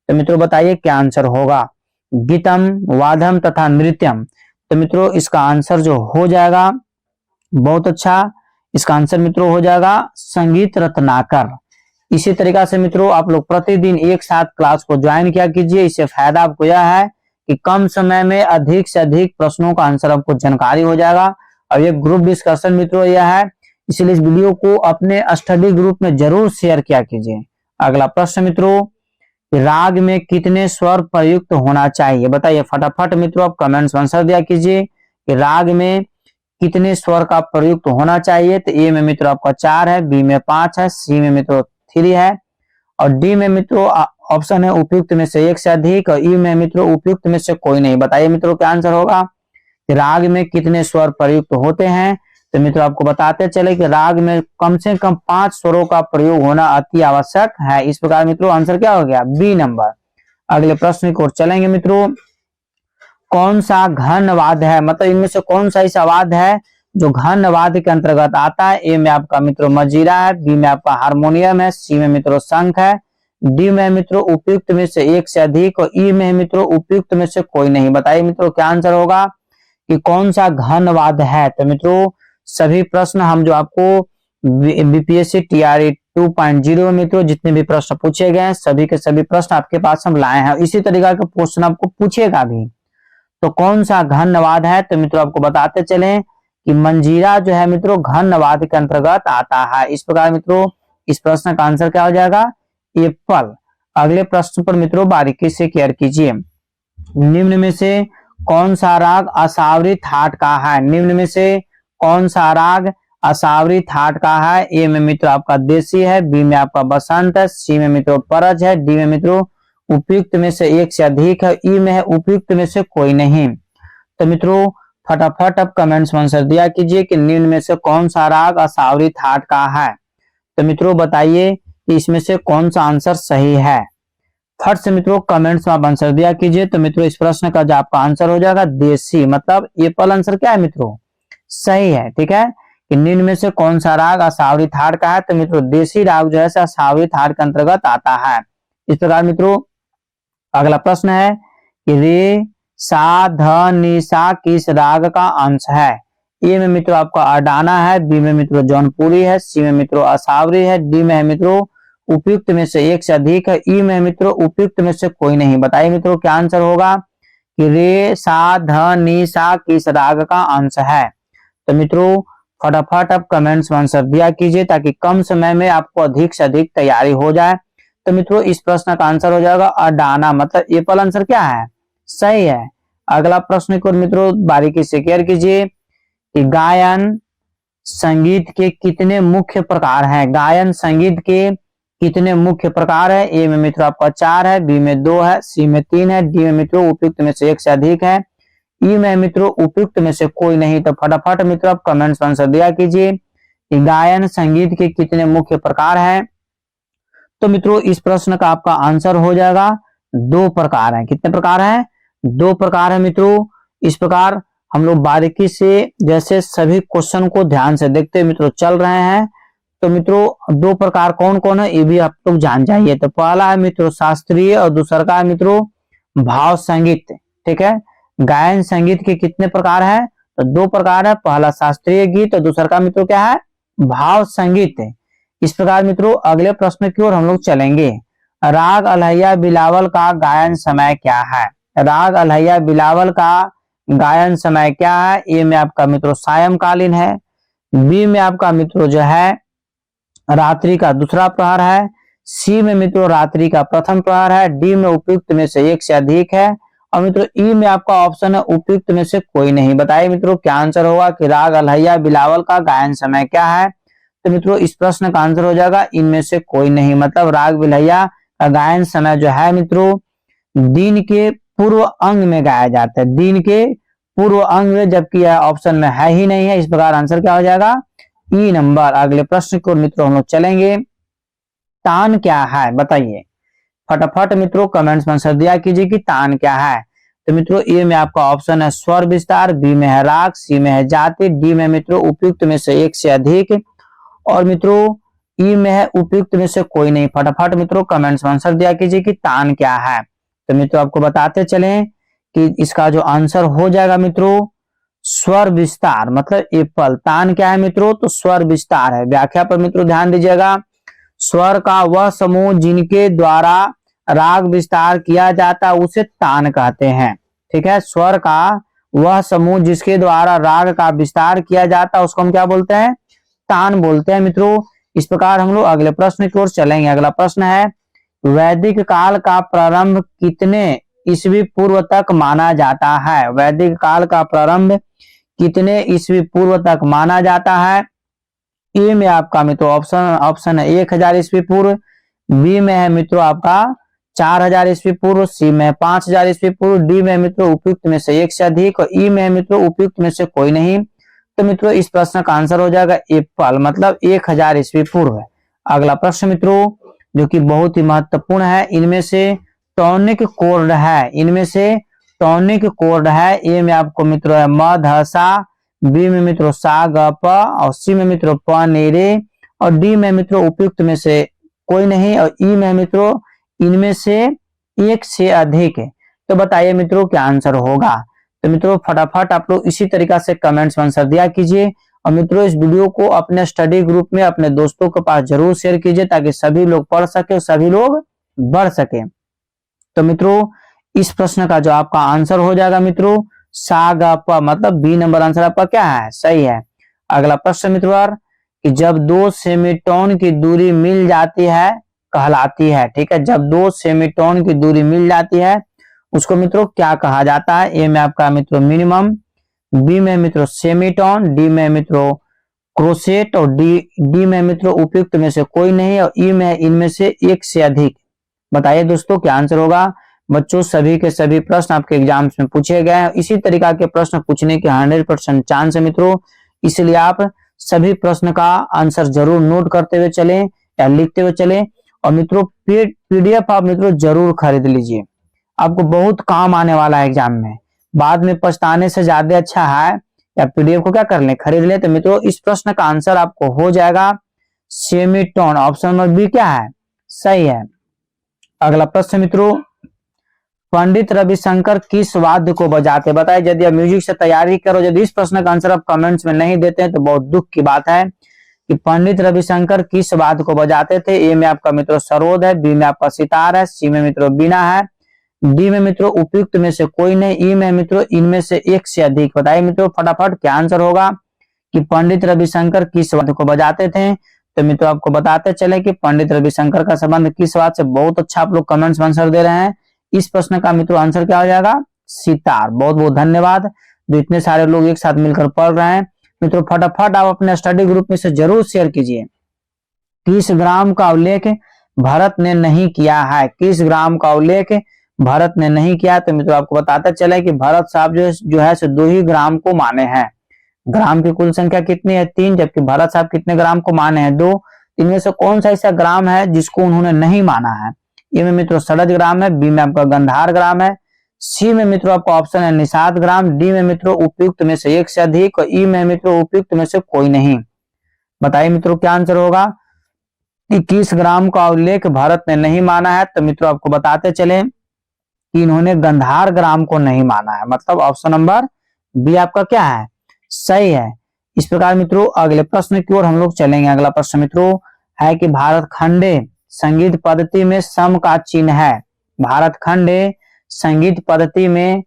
तो मित्रों बताइए क्या आंसर होगा। गीतम वादम तथा नृत्यम तो मित्रों इसका आंसर जो हो जाएगा, बहुत अच्छा, इसका आंसर मित्रों हो जाएगा संगीत रत्नाकर। इसी तरीका से मित्रों आप लोग प्रतिदिन एक साथ क्लास को ज्वाइन किया कीजिए। इससे फायदा आपको यह है कि कम समय में अधिक से अधिक प्रश्नों का आंसर आपको जानकारी हो जाएगा। और ये ग्रुप डिस्कशन मित्रों यह है, इसलिए इस वीडियो को अपने स्टडी ग्रुप में जरूर शेयर किया कीजिए। अगला प्रश्न मित्रों, राग में कितने स्वर प्रयुक्त होना चाहिए, बताइए फटाफट मित्रों। आप कमेंट्स में आंसर दिया कीजिए कि राग में कितने स्वर का प्रयुक्त होना चाहिए। तो ए में मित्रों आपका 4 है, बी में 5 है, सी में मित्रों 3 है, और डी में मित्रों ऑप्शन है उपयुक्त में से एक से अधिक, और ई में मित्रों उपयुक्त में से कोई नहीं। बताइए मित्रों क्या आंसर होगा कि राग में कितने स्वर प्रयुक्त होते हैं। तो मित्रों आपको बताते चले कि राग में कम से कम 5 स्वरों का प्रयोग होना अति आवश्यक है। इस प्रकार मित्रों आंसर क्या हो गया, बी नंबर। अगले प्रश्न की ओर चलेंगे मित्रों, कौन सा घन वाद्य है, मतलब इनमें से कौन सा ऐसा वाद्य है जो घन वाद्य के अंतर्गत आता है। ए में आपका मित्रों मजीरा है, बी में आपका हारमोनियम है, सी में मित्रों शंख है, डी में मित्रों उपयुक्त में से एक से अधिक, और ई में मित्रों उपयुक्त में से कोई नहीं। बताइए मित्रों क्या आंसर होगा कि कौन सा घन वाद्य है। तो मित्रों सभी प्रश्न हम जो आपको बीपीएससी टीआरई 2.0 में मित्रों जितने भी प्रश्न पूछे गए हैं सभी के सभी प्रश्न आपके पास हम लाए हैं। इसी तरीका के क्वेश्चन आपको पूछेगा भी। तो कौन सा घन वाद्य है, तो मित्रों आपको बताते चले कि मंजीरा जो है मित्रों घन वाद्य के अंतर्गत आता है। इस प्रकार मित्रों इस प्रश्न का आंसर क्या हो जाएगा, एप्पल। अगले प्रश्न पर मित्रों बारीकी से केयर कीजिए, निम्न में से कौन सा राग असावरी थाट का है। निम्न में से कौन सा राग असावरी थाट का है। ए में मित्रों आपका देसी है, बी में आपका बसंत है, सी में मित्रों परज है, डी में मित्रों उपयुक्त में से एक से अधिक है, ई में है उपयुक्त में से कोई नहीं। तो मित्रों फटाफट आप कमेंट्स में आंसर दिया कीजिए कि निम्न में से कौन सा राग असावरी थाट का है। तो मित्रों बताइए कि इसमें से कौन सा आंसर सही है। फट से मित्रों कमेंट्स में आप आंसर दिया कीजिए। तो मित्रों इस प्रश्न का जो आपका आंसर हो जाएगा देसी, मतलब एप्पल आंसर क्या है मित्रों, सही है। ठीक है कि निम्न में से कौन सा राग असावरी थाट का है। तो मित्रों देसी राग जो है असावरी थाट के अंतर्गत आता है। इस प्रकार मित्रों अगला प्रश्न है कि रे सा ध नि सा किस राग का अंश है। ए में मित्रों आपका अडाना है, बी में मित्रों जौनपुरी है, सी में मित्रों असावरी है, डी में है मित्रों उपयुक्त में से एक से अधिक है, ई में मित्रों उपयुक्त में से कोई नहीं। बताइए मित्रों क्या आंसर होगा कि रे सा ध नि सा किस राग का अंश है। तो मित्रों फटाफट आप कमेंट्स में आंसर दिया कीजिए ताकि कम समय में आपको अधिक से अधिक तैयारी हो जाए। तो मित्रों इस प्रश्न का आंसर हो जाएगा अडाना, मतलब एप्पल आंसर क्या है, सही है। अगला प्रश्न को मित्रों बारीकी से केयर कीजिए कि गायन संगीत के कितने मुख्य प्रकार हैं। गायन संगीत के कितने मुख्य प्रकार है। ए में मित्रों आपका 4 है, बी में 2 है, सी में 3 है, डी में मित्रों उपयुक्त में से एक से अधिक है, ई में मित्रों उपयुक्त में से कोई नहीं। तो फटाफट मित्रों आप कमेंट्स में आंसर दिया कीजिए कि गायन संगीत के कितने मुख्य प्रकार हैं। तो मित्रों इस प्रश्न का आपका आंसर हो जाएगा 2 प्रकार है। कितने प्रकार हैं, 2 प्रकार है मित्रों। इस प्रकार हम लोग बारीकी से जैसे सभी क्वेश्चन को ध्यान से देखते हुए मित्रों चल रहे हैं। तो मित्रों 2 प्रकार कौन कौन है ये भी आप लोग जान जाइए। तो पहला है मित्रों शास्त्रीय और दूसरा का है मित्रों भाव संगीत। ठीक है, गायन संगीत के कितने प्रकार है, तो 2 प्रकार है, पहला शास्त्रीय गीत और दूसरा का मित्रों क्या है, भाव संगीत। इस प्रकार मित्रों अगले प्रश्न की ओर हम लोग चलेंगे। राग अलहैया बिलावल का गायन समय क्या है। राग अलहैया बिलावल का गायन समय क्या है। ए में आपका मित्रों सायंकालीन है, बी में आपका मित्रों जो है रात्रि का दूसरा प्रहर है, सी में मित्रों रात्रि का प्रथम प्रहर है, डी में उपयुक्त में से एक से अधिक है, और मित्रों ई में आपका ऑप्शन है उपयुक्त में से कोई नहीं। बताइए मित्रों क्या आंसर होगा कि राग अलहैया बिलावल का गायन समय क्या है। तो मित्रों इस प्रश्न का आंसर हो जाएगा इनमें से कोई नहीं, मतलब राग बिलहैया का गायन समय जो है मित्रों दिन के पूर्व अंग में गाया जाता है, दिन के पूर्व अंग में, जबकि यह ऑप्शन में है ही नहीं है। इस प्रकार आंसर क्या हो जाएगा, ई नंबर। अगले प्रश्न को मित्रों हम लोग चलेंगे, तान क्या है बताइए। फटाफट मित्रों कमेंट्स में आंसर दिया कीजिए कि तान क्या है। तो मित्रों ए में आपका ऑप्शन है स्वर विस्तार, बी में है राग, सी में है जाति, डी में मित्रों उपयुक्त में से एक से अधिक, और मित्रों ई में है उपयुक्त में से कोई नहीं। फटाफट मित्रों कमेंट्स में आंसर दिया कीजिए कि तान क्या है। तो मित्रों आपको बताते चलें कि इसका जो आंसर हो जाएगा मित्रों स्वर विस्तार मतलब एप्पल। तान क्या है मित्रों, तो स्वर विस्तार है। व्याख्या पर मित्रों ध्यान दीजिएगा। स्वर का वह समूह जिनके द्वारा राग विस्तार किया जाता है उसे तान कहते हैं। ठीक है, स्वर का वह समूह जिसके द्वारा राग का विस्तार किया जाता है उसको हम क्या बोलते हैं, तान बोलते हैं मित्रों। इस प्रकार हम लोग अगले प्रश्न की ओर चलेंगे। अगला प्रश्न है, वैदिक काल का प्रारंभ कितने ईस्वी पूर्व तक माना जाता है? वैदिक काल का प्रारंभ कितने ईस्वी पूर्व तक माना जाता है? ए में आपका मित्रों ऑप्शन है 1000 ईस्वी पूर्व, बी में है मित्रों आपका 4000 ईस्वी पूर्व, सी में 5000 ईस्वी पूर्व, डी में मित्रों उपयुक्त में से एक से अधिक और ई में मित्रों उपयुक्त में से कोई नहीं। तो मित्रों इस प्रश्न का आंसर हो जाएगा एप्पल मतलब 1000 ईस्वी पूर्व है। अगला प्रश्न मित्रों जो कि बहुत ही महत्वपूर्ण है, इनमें से टॉनिक कोड है, इनमें से टॉनिक कोड है। ए में आपको मित्रों है म ध सा, बी में मित्रों सा ग प और सी में मित्रों प नी रे और डी में मित्रों उपयुक्त में से कोई नहीं और ई में मित्रों इनमें से एक से अधिक है। तो बताइए मित्रों क्या आंसर होगा? तो मित्रों फटाफट आप लोग इसी तरीका से कमेंट्स में आंसर दिया कीजिए और मित्रों इस वीडियो को अपने स्टडी ग्रुप में अपने दोस्तों के पास जरूर शेयर कीजिए ताकि सभी लोग पढ़ सके और सभी लोग बढ़ सके। तो मित्रों इस प्रश्न का जो आपका आंसर हो जाएगा मित्रों सा ग प मतलब बी नंबर आंसर आपका क्या है, सही है। अगला प्रश्न मित्रों कि जब दो सेमीटोन की दूरी मिल जाती है कहलाती है। ठीक है, जब दो सेमीटोन की दूरी मिल जाती है उसको मित्रों क्या कहा जाता है? ए में आपका मित्रों मिनिमम, बी में मित्रों सेमीटोन, डी में मित्रों क्रोसेट और डी में मित्रों उपयुक्त में से कोई नहीं और ई में इनमें से एक से अधिक। बताइए दोस्तों क्या आंसर होगा? बच्चों सभी के सभी प्रश्न आपके एग्जाम्स में पूछे गए हैं, इसी तरीका के प्रश्न पूछने के 100% चांस है मित्रों, इसलिए आप सभी प्रश्न का आंसर जरूर नोट करते हुए चलें या लिखते हुए चलें। और मित्रों पीडीएफ आप मित्रों जरूर खरीद लीजिए, आपको बहुत काम आने वाला है एग्जाम में। बाद में पछताने से ज्यादा अच्छा है या पीडीएफ को क्या कर लें, खरीद लें। तो मित्रों इस प्रश्न का आंसर आपको हो जाएगा सेमीटोन, ऑप्शन नंबर बी क्या है, सही है। अगला प्रश्न मित्रों, पंडित रविशंकर किस वाद्य को बजाते? बताइए यदि आप म्यूजिक से तैयारी करो, यदि इस प्रश्न का आंसर आप कमेंट्स में नहीं देते हैं तो बहुत दुख की बात है कि पंडित रविशंकर किस वाद्य को बजाते थे। ए में आपका मित्रों सरोद है, बी में आपका सितार है, सी में मित्रों बीना है, डी में मित्रों उपयुक्त में से कोई नहीं, ई में मित्रों इनमें से एक से अधिक। बताइए मित्रों फटाफट क्या आंसर होगा कि पंडित रविशंकर किस वाद्य को बजाते थे। तो मित्रों आपको बताते चले कि पंडित रविशंकर का संबंध किस वाद्य से, बहुत अच्छा आप लोग कमेंट्स में आंसर दे रहे हैं। इस प्रश्न का मित्रों आंसर क्या हो जाएगा, सितार। बहुत बहुत धन्यवाद जो इतने सारे लोग एक साथ मिलकर पढ़ रहे हैं। मित्रों फटाफट आप अपने स्टडी ग्रुप में से जरूर शेयर कीजिए। किस ग्राम का उल्लेख भरत ने नहीं किया है? किस ग्राम का उल्लेख भरत ने नहीं किया? तो मित्रों आपको बताता चले कि भरत साहब जो है सो 2 ही ग्राम को माने हैं। ग्राम की कुल संख्या कितनी है, 3, जबकि भरत साहब कितने ग्राम को माने हैं, 2। इनमें से कौन सा ऐसा ग्राम है जिसको उन्होंने नहीं माना है? ए में मित्रों सड़द ग्राम है, बी में आपका गंधार ग्राम है, सी में मित्रों आपका ऑप्शन है निषाद ग्राम, डी में मित्रों उपयुक्त में से एक से अधिक और ई में मित्रों उपयुक्त में से कोई नहीं। बताइए मित्रों क्या आंसर होगा? 21 ग्राम का उल्लेख भारत ने नहीं माना है। तो मित्रों आपको बताते चले कि इन्होंने गंधार ग्राम को नहीं माना है, मतलब ऑप्शन नंबर बी आपका क्या है, सही है। इस प्रकार मित्रों अगले प्रश्न की ओर हम लोग चलेंगे। अगला प्रश्न मित्रों है कि भारत खंडे संगीत पद्धति में सम का चिन्ह है। भारत खंडे संगीत पद्धति में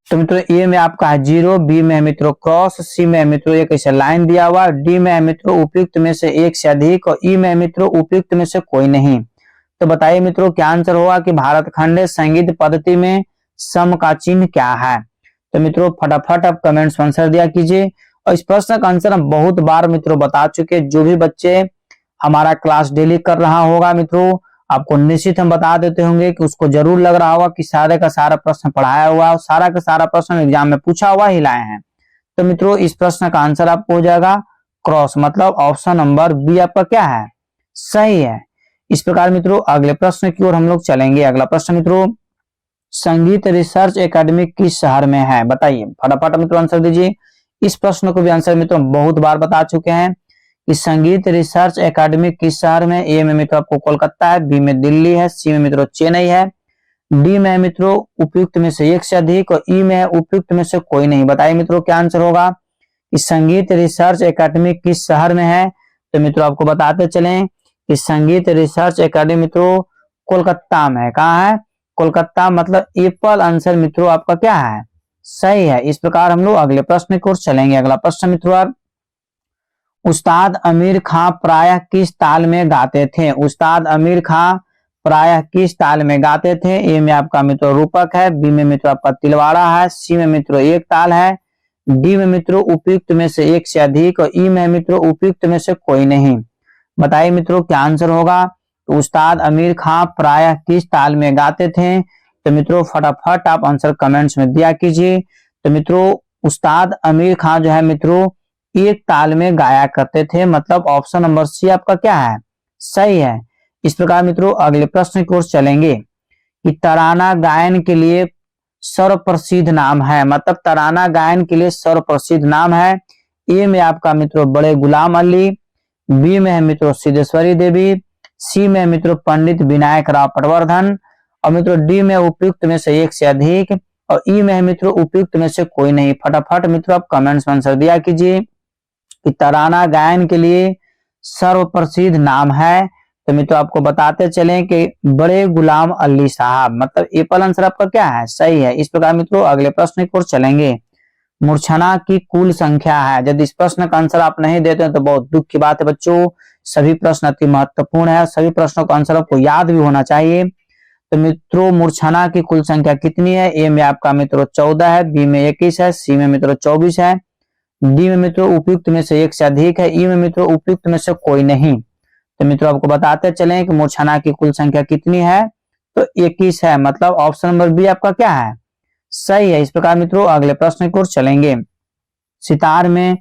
तो मित्रों ए में आपका है 0, बी में मित्रों क्रॉस, सी में मित्रों एक ऐसा लाइन दिया हुआ, डी में मित्रों उपयुक्त में से एक से अधिक और ई में मित्रों उपयुक्त में से कोई नहीं। तो बताइए मित्रों क्या आंसर होगा कि भारत खंडे संगीत पद्धति में सम का चिन्ह क्या है? तो मित्रों फटाफट आप कमेंट्स में आंसर दिया कीजिए। और इस प्रश्न का आंसर हम बहुत बार मित्रों बता चुके, जो भी बच्चे हमारा क्लास डेली कर रहा होगा मित्रों आपको निश्चित हम बता देते होंगे कि उसको जरूर लग रहा होगा कि सारे का सारा प्रश्न पढ़ाया हुआ और सारा का सारा प्रश्न एग्जाम में पूछा हुआ ही लाए हैं। तो मित्रों इस प्रश्न का आंसर आपको हो जाएगा क्रॉस, मतलब ऑप्शन नंबर बी आपका क्या है, सही है। इस प्रकार मित्रों अगले प्रश्न की ओर हम लोग चलेंगे। अगला प्रश्न मित्रों संगीत रिसर्च एकेडमी किस शहर में है? बताइए फटाफट मित्रों आंसर दीजिए। इस प्रश्न को भी आंसर मित्रों बहुत बार बता चुके हैं कि संगीत रिसर्च एकेडमी किस शहर में। ए में मित्रों आपको कोलकाता है, बी में दिल्ली है, सी में मित्रों चेन्नई है, डी में है मित्रों उपयुक्त में से एक से अधिक, और ई में है उपयुक्त में से कोई नहीं। बताइए मित्रों क्या आंसर होगा कि संगीत रिसर्च एकेडमी किस शहर में है। तो मित्रों आपको बताते चलें कि संगीत रिसर्च एकेडमी मित्रों कोलकाता में है। कहाँ है? कोलकाता, मतलब एप्पल आंसर मित्रों आपका क्या है? सही है। इस प्रकार हम लोग अगले प्रश्न की ओर चलेंगे। अगला प्रश्न मित्रों, उस्ताद आमिर खां प्रायः किस ताल में गाते थे? उस्ताद आमिर खां प्रायः किस ताल में गाते थे? ए में आपका मित्रों रूपक है, बी में मित्रों आपका तिलवाड़ा है, सी में मित्रों एक ताल है, डी में मित्रों उपयुक्त में से एक से अधिक, और ई में मित्रों उपयुक्त में से कोई नहीं। बताइए मित्रों क्या आंसर होगा। तो उस्ताद आमिर खां प्रायः किस ताल में गाते थे? तो मित्रों फटाफट आप आंसर कमेंट्स में दिया कीजिए। तो मित्रों उस्ताद आमिर खां जो है मित्रों एक ताल में गाया करते थे, मतलब ऑप्शन नंबर सी आपका क्या है? सही है। इस प्रकार मित्रों अगले प्रश्न की ओर चलेंगे कि तराना गायन के लिए सर्वप्रसिद्ध नाम है, मतलब तराना गायन के लिए सर्वप्रसिद्ध नाम है। ए में आपका मित्रों बड़े गुलाम अली, बी में है मित्रों सिद्धेश्वरी देवी, सी में मित्रों पंडित विनायक राव पटवर्धन, और मित्रों डी में उपयुक्त में से एक से अधिक, और ई में है मित्रों उपयुक्त में से कोई नहीं। फटाफट मित्रों आप कमेंट्स में आंसर दिया कीजिए कि तराना गायन के लिए सर्वप्रसिद्ध नाम है। तो मित्रों आपको बताते चलें कि बड़े गुलाम अली साहब, मतलब एप्पल आंसर आपका क्या है? सही है। इस प्रकार मित्रों अगले प्रश्न की ओर चलेंगे। मूर्छना की कुल संख्या है। यदि इस प्रश्न का आंसर आप नहीं देते हैं तो बहुत दुख की बात है बच्चों। सभी प्रश्न अति महत्वपूर्ण है, सभी प्रश्नों का आंसर आपको याद भी होना चाहिए। तो मित्रों मूर्छना की कुल संख्या कितनी है? ए में आपका मित्रों 14 है, बी में 21 है, सी में मित्रों 24 है, डी में मित्रों उपयुक्त में से एक से अधिक है, ई में मित्रों उपयुक्त में से कोई नहीं। तो मित्रों आपको बताते चलें कि मूर्छना की कुल संख्या कितनी है? तो 21 है, मतलब ऑप्शन नंबर बी आपका क्या है? सही है। इस प्रकार मित्रों अगले प्रश्न की ओर चलेंगे। सितार में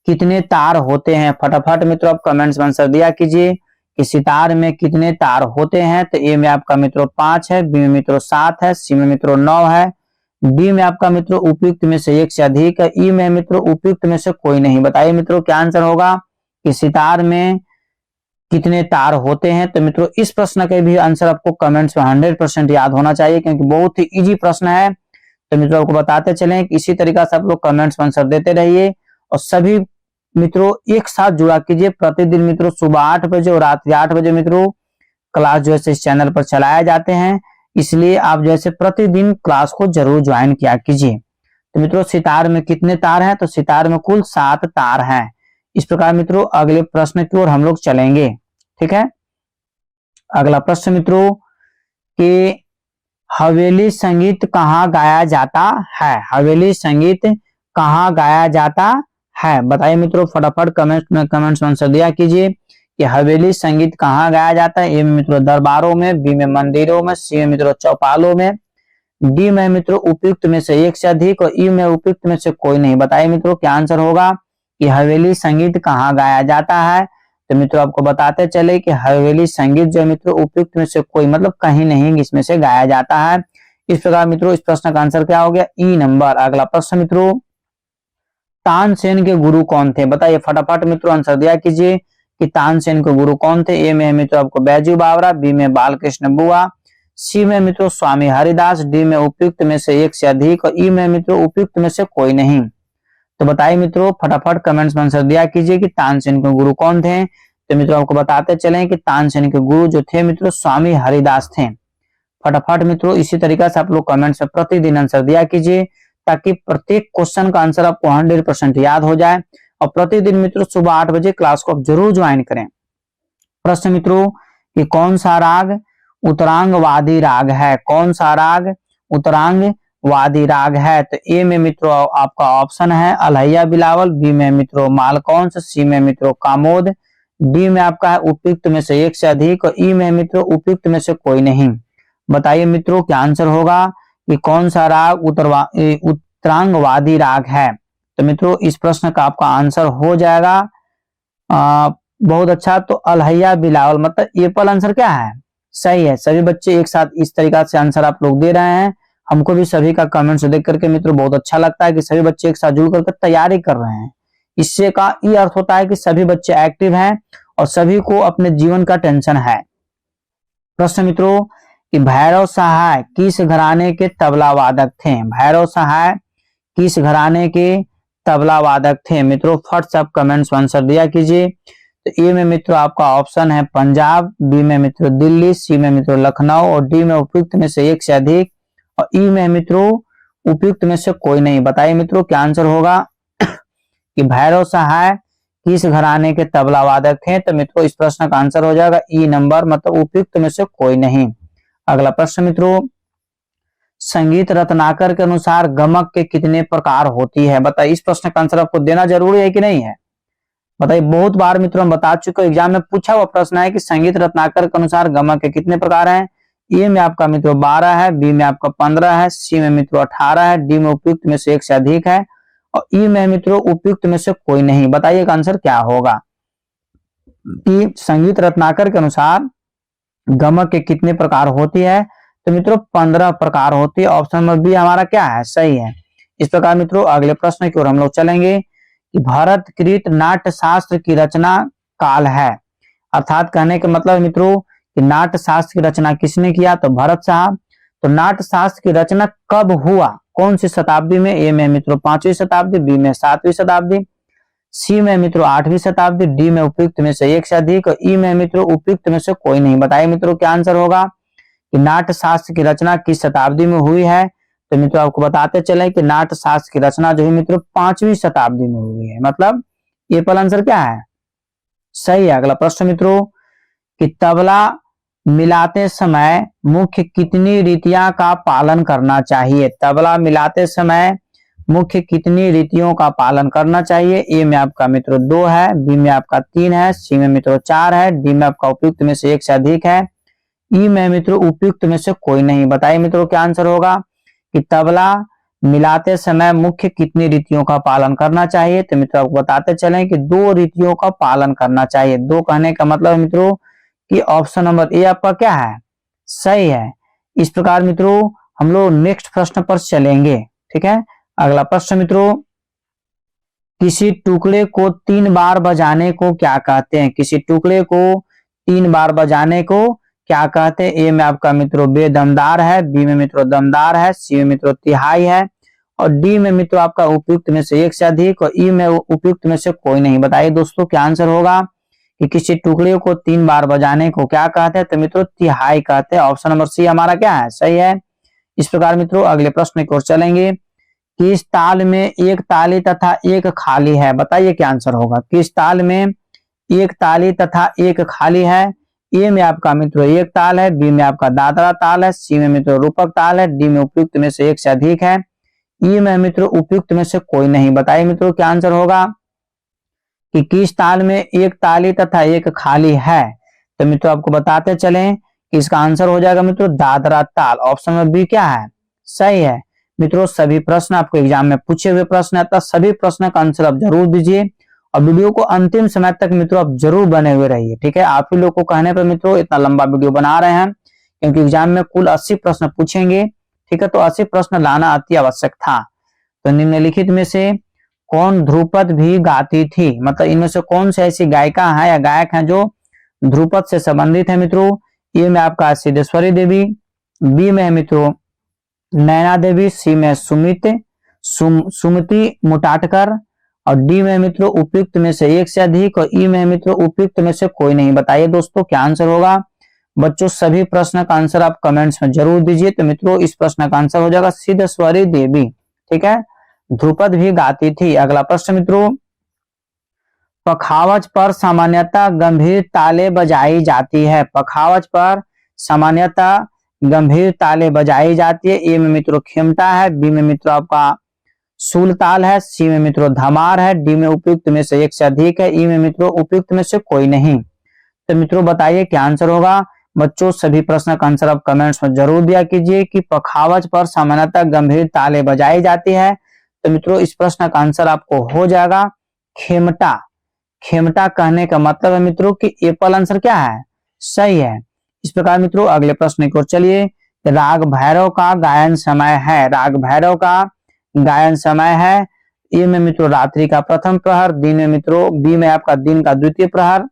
कितने तार होते हैं? फटाफट मित्रों आप कमेंट्स में आंसर दिया कीजिए कि सितार में कितने तार होते हैं। तो ए में आपका मित्रों 5 है, बी में मित्रों 7 है, सी में मित्रों 9 है, डी में आपका मित्रों उपयुक्त में से एक से अधिक है, ई में मित्रों उपयुक्त में से कोई नहीं। बताइए मित्रों क्या आंसर होगा कि सितार में कितने तार होते हैं। तो मित्रों इस प्रश्न के भी आंसर आपको कमेंट्स में 100% याद होना चाहिए, क्योंकि बहुत ही इजी प्रश्न है। तो मित्रों आपको बताते चलें कि इसी तरीका से आप लोग कमेंट्स में आंसर देते रहिए, और सभी मित्रों एक साथ जुड़ा कीजिए। प्रतिदिन मित्रों सुबह 8 बजे और रात्रि 8 बजे मित्रों क्लास जो है इस चैनल पर चलाए जाते हैं, इसलिए आप जैसे प्रतिदिन क्लास को जरूर ज्वाइन किया कीजिए। तो मित्रों सितार में कितने तार हैं? तो सितार में कुल 7 तार हैं। इस प्रकार मित्रों अगले प्रश्न की ओर हम लोग चलेंगे। ठीक है, अगला प्रश्न मित्रों कि हवेली संगीत कहाँ गाया जाता है? हवेली संगीत कहाँ गाया जाता है? बताइए मित्रों फटाफट कमेंट्स में आंसर दिया कीजिए कि हवेली संगीत कहाँ गाया जाता है। ए में मित्रों दरबारों में, बी में मंदिरों में, सी में मित्रों चौपालों में, डी में मित्रों उपयुक्त में से एक से अधिक, और ई में उपयुक्त में से कोई नहीं। बताइए मित्रों क्या आंसर होगा कि हवेली संगीत कहाँ गाया जाता है। तो मित्रों आपको बताते चले कि हवेली संगीत जो मित्रों उपयुक्त में से कोई, मतलब कहीं नहीं इसमें से गाया जाता है। इस प्रकार मित्रों इस प्रश्न का आंसर क्या हो गया? ई नंबर। अगला प्रश्न मित्रों तानसेन के गुरु कौन थे? बताइए फटाफट मित्रों आंसर दिया कीजिए कि तानसेन के गुरु कौन थे। ए में मित्रों आपको बैजू बावरा, बी में बालकृष्ण बुआ, सी में मित्रों स्वामी हरिदास, डी में उपयुक्त में से एक से अधिक, और ई में मित्रों उपयुक्त में से कोई नहीं। तो बताइए मित्रों फटाफट कमेंट्स में आंसर दिया कीजिए कि तानसेन के गुरु कौन थे। तो मित्रों आपको बताते चलें कि तानसेन के गुरु जो थे मित्रों स्वामी हरिदास थे। फटाफट मित्रों इसी तरीके से आप लोग कमेंट्स में प्रतिदिन आंसर दिया कीजिए, ताकि प्रत्येक क्वेश्चन का आंसर आपको 100% याद हो जाए। और प्रतिदिन मित्रों सुबह 8 बजे क्लास को आप जरूर ज्वाइन करें। प्रश्न मित्रों कि कौन सा राग उत्तरांग वादी राग है? कौन सा राग उत्तरांग वादी राग है? तो ए में मित्रों आपका ऑप्शन है अलहैया बिलावल, बी में मित्रों मालकौंस, सी में मित्रों कामोद, डी में आपका है उपयुक्त में से एक से अधिक, और ई में मित्रों उपयुक्त में से कोई नहीं। बताइए मित्रों क्या आंसर होगा कि कौन सा राग उत्तरांग वादी राग है। तो मित्रों इस प्रश्न का आपका आंसर हो जाएगा बहुत अच्छा, तो अलहैया बिलावल, मतलब एप्पल आंसर क्या है? सही है। सभी बच्चे एक साथ इस तरीका से आंसर आप लोग दे रहे हैं। हमको भी सभी का कमेंट्स देख करके मित्रों बहुत अच्छा लगता है कि सभी बच्चे एक साथ जुड़ करके तैयारी कर रहे हैं। इससे का ये अर्थ होता है कि सभी बच्चे एक्टिव हैं और सभी को अपने जीवन का टेंशन है। प्रश्न मित्रों कि भैरव सहाय किस घराने के तबला वादक थे। भैरव सहाय किस घराने के तबला वादक थे। मित्रों फट से आप कमेंट्स में आंसर दिया कीजिए। तो ए में मित्रों आपका ऑप्शन है पंजाब, बी में मित्रों दिल्ली, सी में मित्रों लखनऊ और डी में उपयुक्त में से एक से अधिक और ई में मित्रों उपयुक्त में से कोई नहीं। बताइए मित्रों क्या आंसर होगा कि भैरव सहाय किस घराने के तबला वादक थे। तो मित्रों इस प्रश्न का आंसर हो जाएगा ई नंबर, मतलब उपयुक्त में से कोई नहीं। अगला प्रश्न मित्रों, संगीत रत्नाकर के अनुसार गमक के कितने प्रकार होती है। बताइए इस प्रश्न का आंसर आपको देना जरूरी है कि नहीं है। बताइए बहुत बार मित्रों हम बता चुके एग्जाम में पूछा हुआ प्रश्न है कि संगीत रत्नाकर के अनुसार गमक के कितने प्रकार हैं। ए में आपका मित्रों 12 है, बी में आपका 15 है, सी में मित्रों 18 है, डी में उपयुक्त में से एक से अधिक है और ई में मित्रों उपयुक्त में से कोई नहीं। बताइए आंसर क्या होगा। ई संगीत रत्नाकर के अनुसार गमक के कितने प्रकार होती है। तो मित्रों 15 प्रकार होती है। ऑप्शन नंबर बी हमारा क्या है, सही है। इस प्रकार मित्रों अगले प्रश्न की ओर हम लोग चलेंगे कि भरतकृत नाट्य शास्त्र की रचना काल है। अर्थात कहने का मतलब मित्रों कि नाट्य शास्त्र की रचना किसने किया, तो भरत साहब। तो नाट्य शास्त्र की रचना कब हुआ, कौन सी शताब्दी में। ए में मित्रों 5वीं शताब्दी, बी में 7वीं शताब्दी, सी में मित्रों 8वीं शताब्दी, डी में उपयुक्त में से एक से अधिक और ई में मित्रों उपयुक्त में से कोई नहीं। बताइए मित्रों क्या आंसर होगा कि नाट्य शास्त्र की रचना किस शताब्दी में हुई है। तो मित्रों आपको बताते चले कि नाट्य शास्त्र की रचना जो है मित्रों 5वीं शताब्दी में हुई है, मतलब ये पहला आंसर क्या है, सही है। अगला प्रश्न मित्रों कि तबला मिलाते समय मुख्य कितनी रीतियां का पालन करना चाहिए। तबला मिलाते समय मुख्य कितनी रीतियों का पालन करना चाहिए। ए में आपका मित्रों 2 है, बी में आपका 3 है, सी में मित्रों 4 है, डी में आपका उपयुक्त में से एक से अधिक है, ई में मित्रों उपयुक्त में से कोई नहीं। बताइए मित्रों क्या आंसर होगा कि तबला मिलाते समय मुख्य कितनी रीतियों का पालन करना चाहिए। तो मित्रों आपको बताते चलें कि 2 रीतियों का पालन करना चाहिए। 2 कहने का मतलब मित्रों कि ऑप्शन नंबर ए आपका क्या है, सही है। इस प्रकार मित्रों हम लोग नेक्स्ट प्रश्न पर चलेंगे, ठीक है। अगला प्रश्न मित्रों, किसी टुकड़े को 3 बार बजाने को क्या कहते हैं। किसी टुकड़े को 3 बार बजाने को क्या कहते हैं। ए में आपका मित्रों बेदमदार है, बी में मित्रों दमदार है, सी में मित्रों तिहाई है और डी में मित्रों आपका उपयुक्त में से एक से अधिक और ई में उपयुक्त में से कोई नहीं। बताइए दोस्तों क्या आंसर होगा कि किसी टुकड़े को 3 बार बजाने को क्या कहते हैं। तो मित्रों तिहाई कहते हैं। ऑप्शन नंबर सी हमारा क्या है, सही है। इस प्रकार मित्रों अगले प्रश्न की ओर चलेंगे। किस ताल में एक ताली तथा एक खाली है। बताइए क्या आंसर होगा। किस ताल में एक ताली तथा एक खाली है। ए में आपका मित्रों एक ताल है, बी में आपका दादरा ताल है, सी में मित्रों रूपक ताल है, डी में उपयुक्त में से एक से अधिक है, ई में मित्रों उपयुक्त में से कोई नहीं। बताइए मित्रों क्या आंसर होगा कि किस ताल में एक ताली तथा एक खाली है। तो मित्रों आपको बताते चलें कि इसका आंसर हो जाएगा मित्रों दादरा ताल। ऑप्शन नंबर बी क्या है, सही है। मित्रों सभी प्रश्न आपको एग्जाम में पूछे हुए प्रश्न है, सभी प्रश्न का आंसर आप जरूर दीजिए और वीडियो को अंतिम समय तक मित्रों आप जरूर बने हुए रहिए, ठीक है। आप ही लोग को कहने पर मित्रों इतना लंबा वीडियो बना रहे हैं क्योंकि एग्जाम में कुल 80 प्रश्न पूछेंगे, ठीक है। तो 80 प्रश्न लाना अति आवश्यक था। तो निम्नलिखित में से कौन ध्रुपद भी गाती थी, मतलब इनमें से कौन सी ऐसी गायिका है या गायक है जो ध्रुपद से संबंधित है। मित्रों ए में आपका सिद्धेश्वरी देवी, बी में मित्रों नैना देवी, सी में सुमति मुटाटकर और डी में मित्रों उपयुक्त में से एक से अधिक और ई में मित्रों उपयुक्त में से कोई नहीं। बताइए दोस्तों क्या आंसर होगा। बच्चों सभी प्रश्न का आंसर आप कमेंट्स में जरूर दीजिए। तो मित्रों इस प्रश्न का आंसर हो जाएगा सिद्धेश्वरी देवी, ठीक है। ध्रुपद भी गाती थी। अगला प्रश्न मित्रों, पखावज पर सामान्यतः गंभीर ताले बजाई जाती है। पखावज पर सामान्यतः गंभीर ताले बजाई जाती है। ए में मित्रों खेमटा है, बी में मित्रों आपका सूल ताल है, सी में मित्रों धमार है, डी में उपयुक्त में से एक से अधिक है, ई में मित्रों उपयुक्त में से कोई नहीं। तो मित्रों बताइए क्या आंसर होगा। बच्चों सभी प्रश्न का आंसर आप कमेंट्स में जरूर दिया कीजिए कि पखावज पर सामान्यतः गंभीर ताले बजाई जाती है। तो मित्रों इस प्रश्न का आंसर आपको हो जाएगा खेमटा। खेमटा कहने का मतलब है मित्रों कि एप्पल आंसर क्या है, सही है। इस प्रकार मित्रों अगले प्रश्न की ओर चलिए। राग भैरव का गायन समय है। राग भैरव का गायन समय है। ए में मित्रों रात्रि का प्रथम प्रहर, दिन में मित्रों बी में आपका दिन का द्वितीय प्रहर,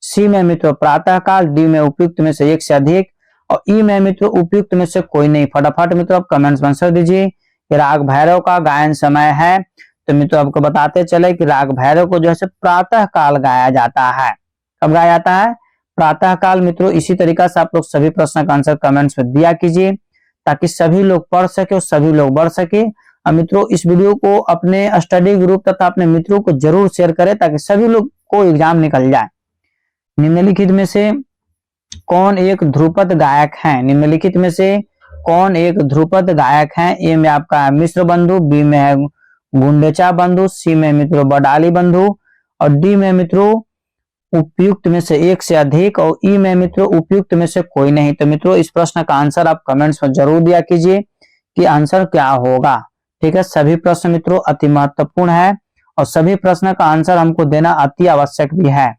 सी में मित्रों प्रातः काल, डी में उपयुक्त में से एक से अधिक और ई में मित्रों उपयुक्त में से कोई नहीं। फटाफट मित्रों आप कमेंट्स में आंसर दीजिए। राग भैरव का गायन समय है, तो मित्रों आपको बताते चले कि राग भैरव को जो है प्रातः काल गाया जाता है। कब गाया जाता है? प्रातः काल। मित्रों इसी तरीका से आप लोग सभी प्रश्न का आंसर कमेंट्स में दिया कीजिए, ताकि सभी लोग पढ़ सके और सभी लोग बढ़ सके। और मित्रों इस वीडियो को अपने स्टडी ग्रुप तथा अपने मित्रों को जरूर शेयर करें, ताकि सभी लोग को एग्जाम निकल जाए। निम्नलिखित में से कौन एक ध्रुपद गायक है? निम्नलिखित में से कौन एक ध्रुपद गायक है? ए में आपका है मिश्र बंधु, बी में है गुंडेचा बंधु, सी में मित्रों बडाली बंधु और डी में मित्रों उपयुक्त में से एक से अधिक और ई में मित्रों उपयुक्त में से कोई नहीं। तो मित्रों इस प्रश्न का आंसर आप कमेंट्स में जरूर दिया कीजिए कि आंसर क्या होगा। ठीक है, सभी प्रश्न मित्रों अति महत्वपूर्ण है और सभी प्रश्न का आंसर हमको देना अति आवश्यक भी है।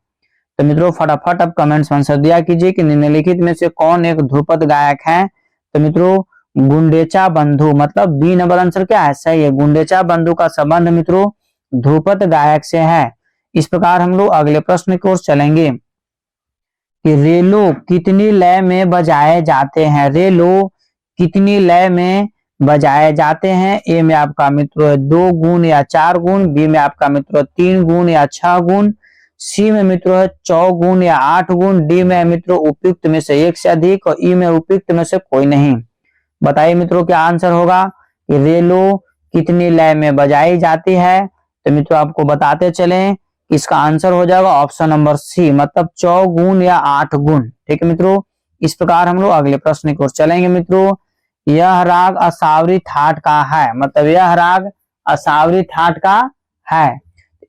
तो मित्रों फटाफट आप कमेंट्स में आंसर दिया कीजिए कि निम्नलिखित में से कौन एक ध्रुपद गायक है? तो मित्रों गुंडेचा बंधु, मतलब बी नंबर आंसर क्या है? सही है, गुंडेचा बंधु का संबंध मित्रों ध्रुपद गायक से है। इस प्रकार हम लोग अगले प्रश्न की ओर चलेंगे कि रेलो कितनी लय में बजाए जाते हैं? रेलो कितनी लय में बजाए जाते हैं? ए में आपका मित्रों 2 गुण या 4 गुण, बी में आपका मित्रों 3 गुण या 6 गुण, सी में मित्रों है 4 गुण या 8 गुण, डी में मित्रों उपयुक्त में से एक से अधिक और ई में उपयुक्त में से कोई नहीं। बताइए मित्रों क्या आंसर होगा कि रेलो कितनी लय में बजाई जाती है? तो मित्रों आपको बताते चलें, इसका आंसर हो जाएगा ऑप्शन नंबर सी, मतलब 4 गुण या 8 गुण। ठीक है मित्रों, इस प्रकार हम लोग अगले प्रश्न की ओर चलेंगे। मित्रों यह राग असावरी थाट का है, मतलब यह राग असावरी थाट का है।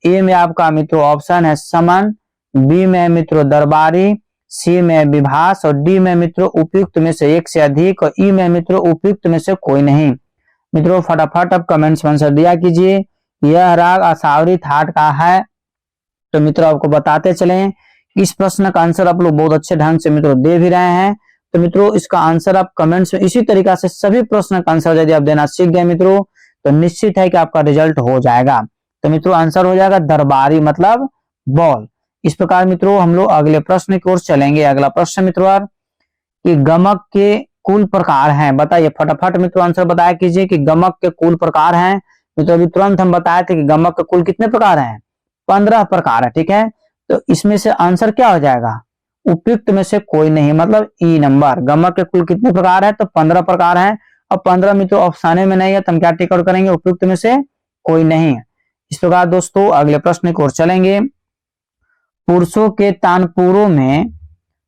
ए में आपका मित्रों ऑप्शन है समन, बी में मित्रों दरबारी, सी में विभास और डी में मित्रों उपयुक्त में से एक से अधिक और ई में मित्रों उपयुक्त में से कोई नहीं। मित्रों फटाफट आप कमेंट्स में आंसर दिया कीजिए। यह राग असावरी थाट का है। तो मित्रों आपको बताते चलें, इस प्रश्न का आंसर आप लोग बहुत अच्छे ढंग से मित्रों दे भी रहे हैं। तो मित्रों इसका आंसर आप कमेंट्स में इसी तरीका से सभी प्रश्न का आंसर यदि आप देना सीख गए मित्रों, तो निश्चित है कि आपका रिजल्ट हो जाएगा। तो मित्रों आंसर हो जाएगा दरबारी, मतलब बॉल। इस प्रकार मित्रों हम लोग अगले प्रश्न की ओर चलेंगे। अगला प्रश्न मित्रों कि गमक के कुल प्रकार हैं। बताइए फटाफट मित्रों आंसर बताया कीजिए कि गमक के कुल प्रकार हैं। मित्रों अभी तुरंत हम बताए थे कि गमक के कुल कितने प्रकार हैं? 15 प्रकार है। ठीक है, तो इसमें से आंसर क्या हो जाएगा? उपयुक्त में से कोई नहीं, मतलब ई नंबर। गमक के कुल कितने प्रकार है? तो 15 प्रकार है और 15 मित्रों अफसाने में नहीं है, तो हम क्या टिक आउट करेंगे? उपयुक्त में से कोई नहीं। इस प्रकार दोस्तों अगले प्रश्न की ओर चलेंगे। पुरुषों के तानपुरों में,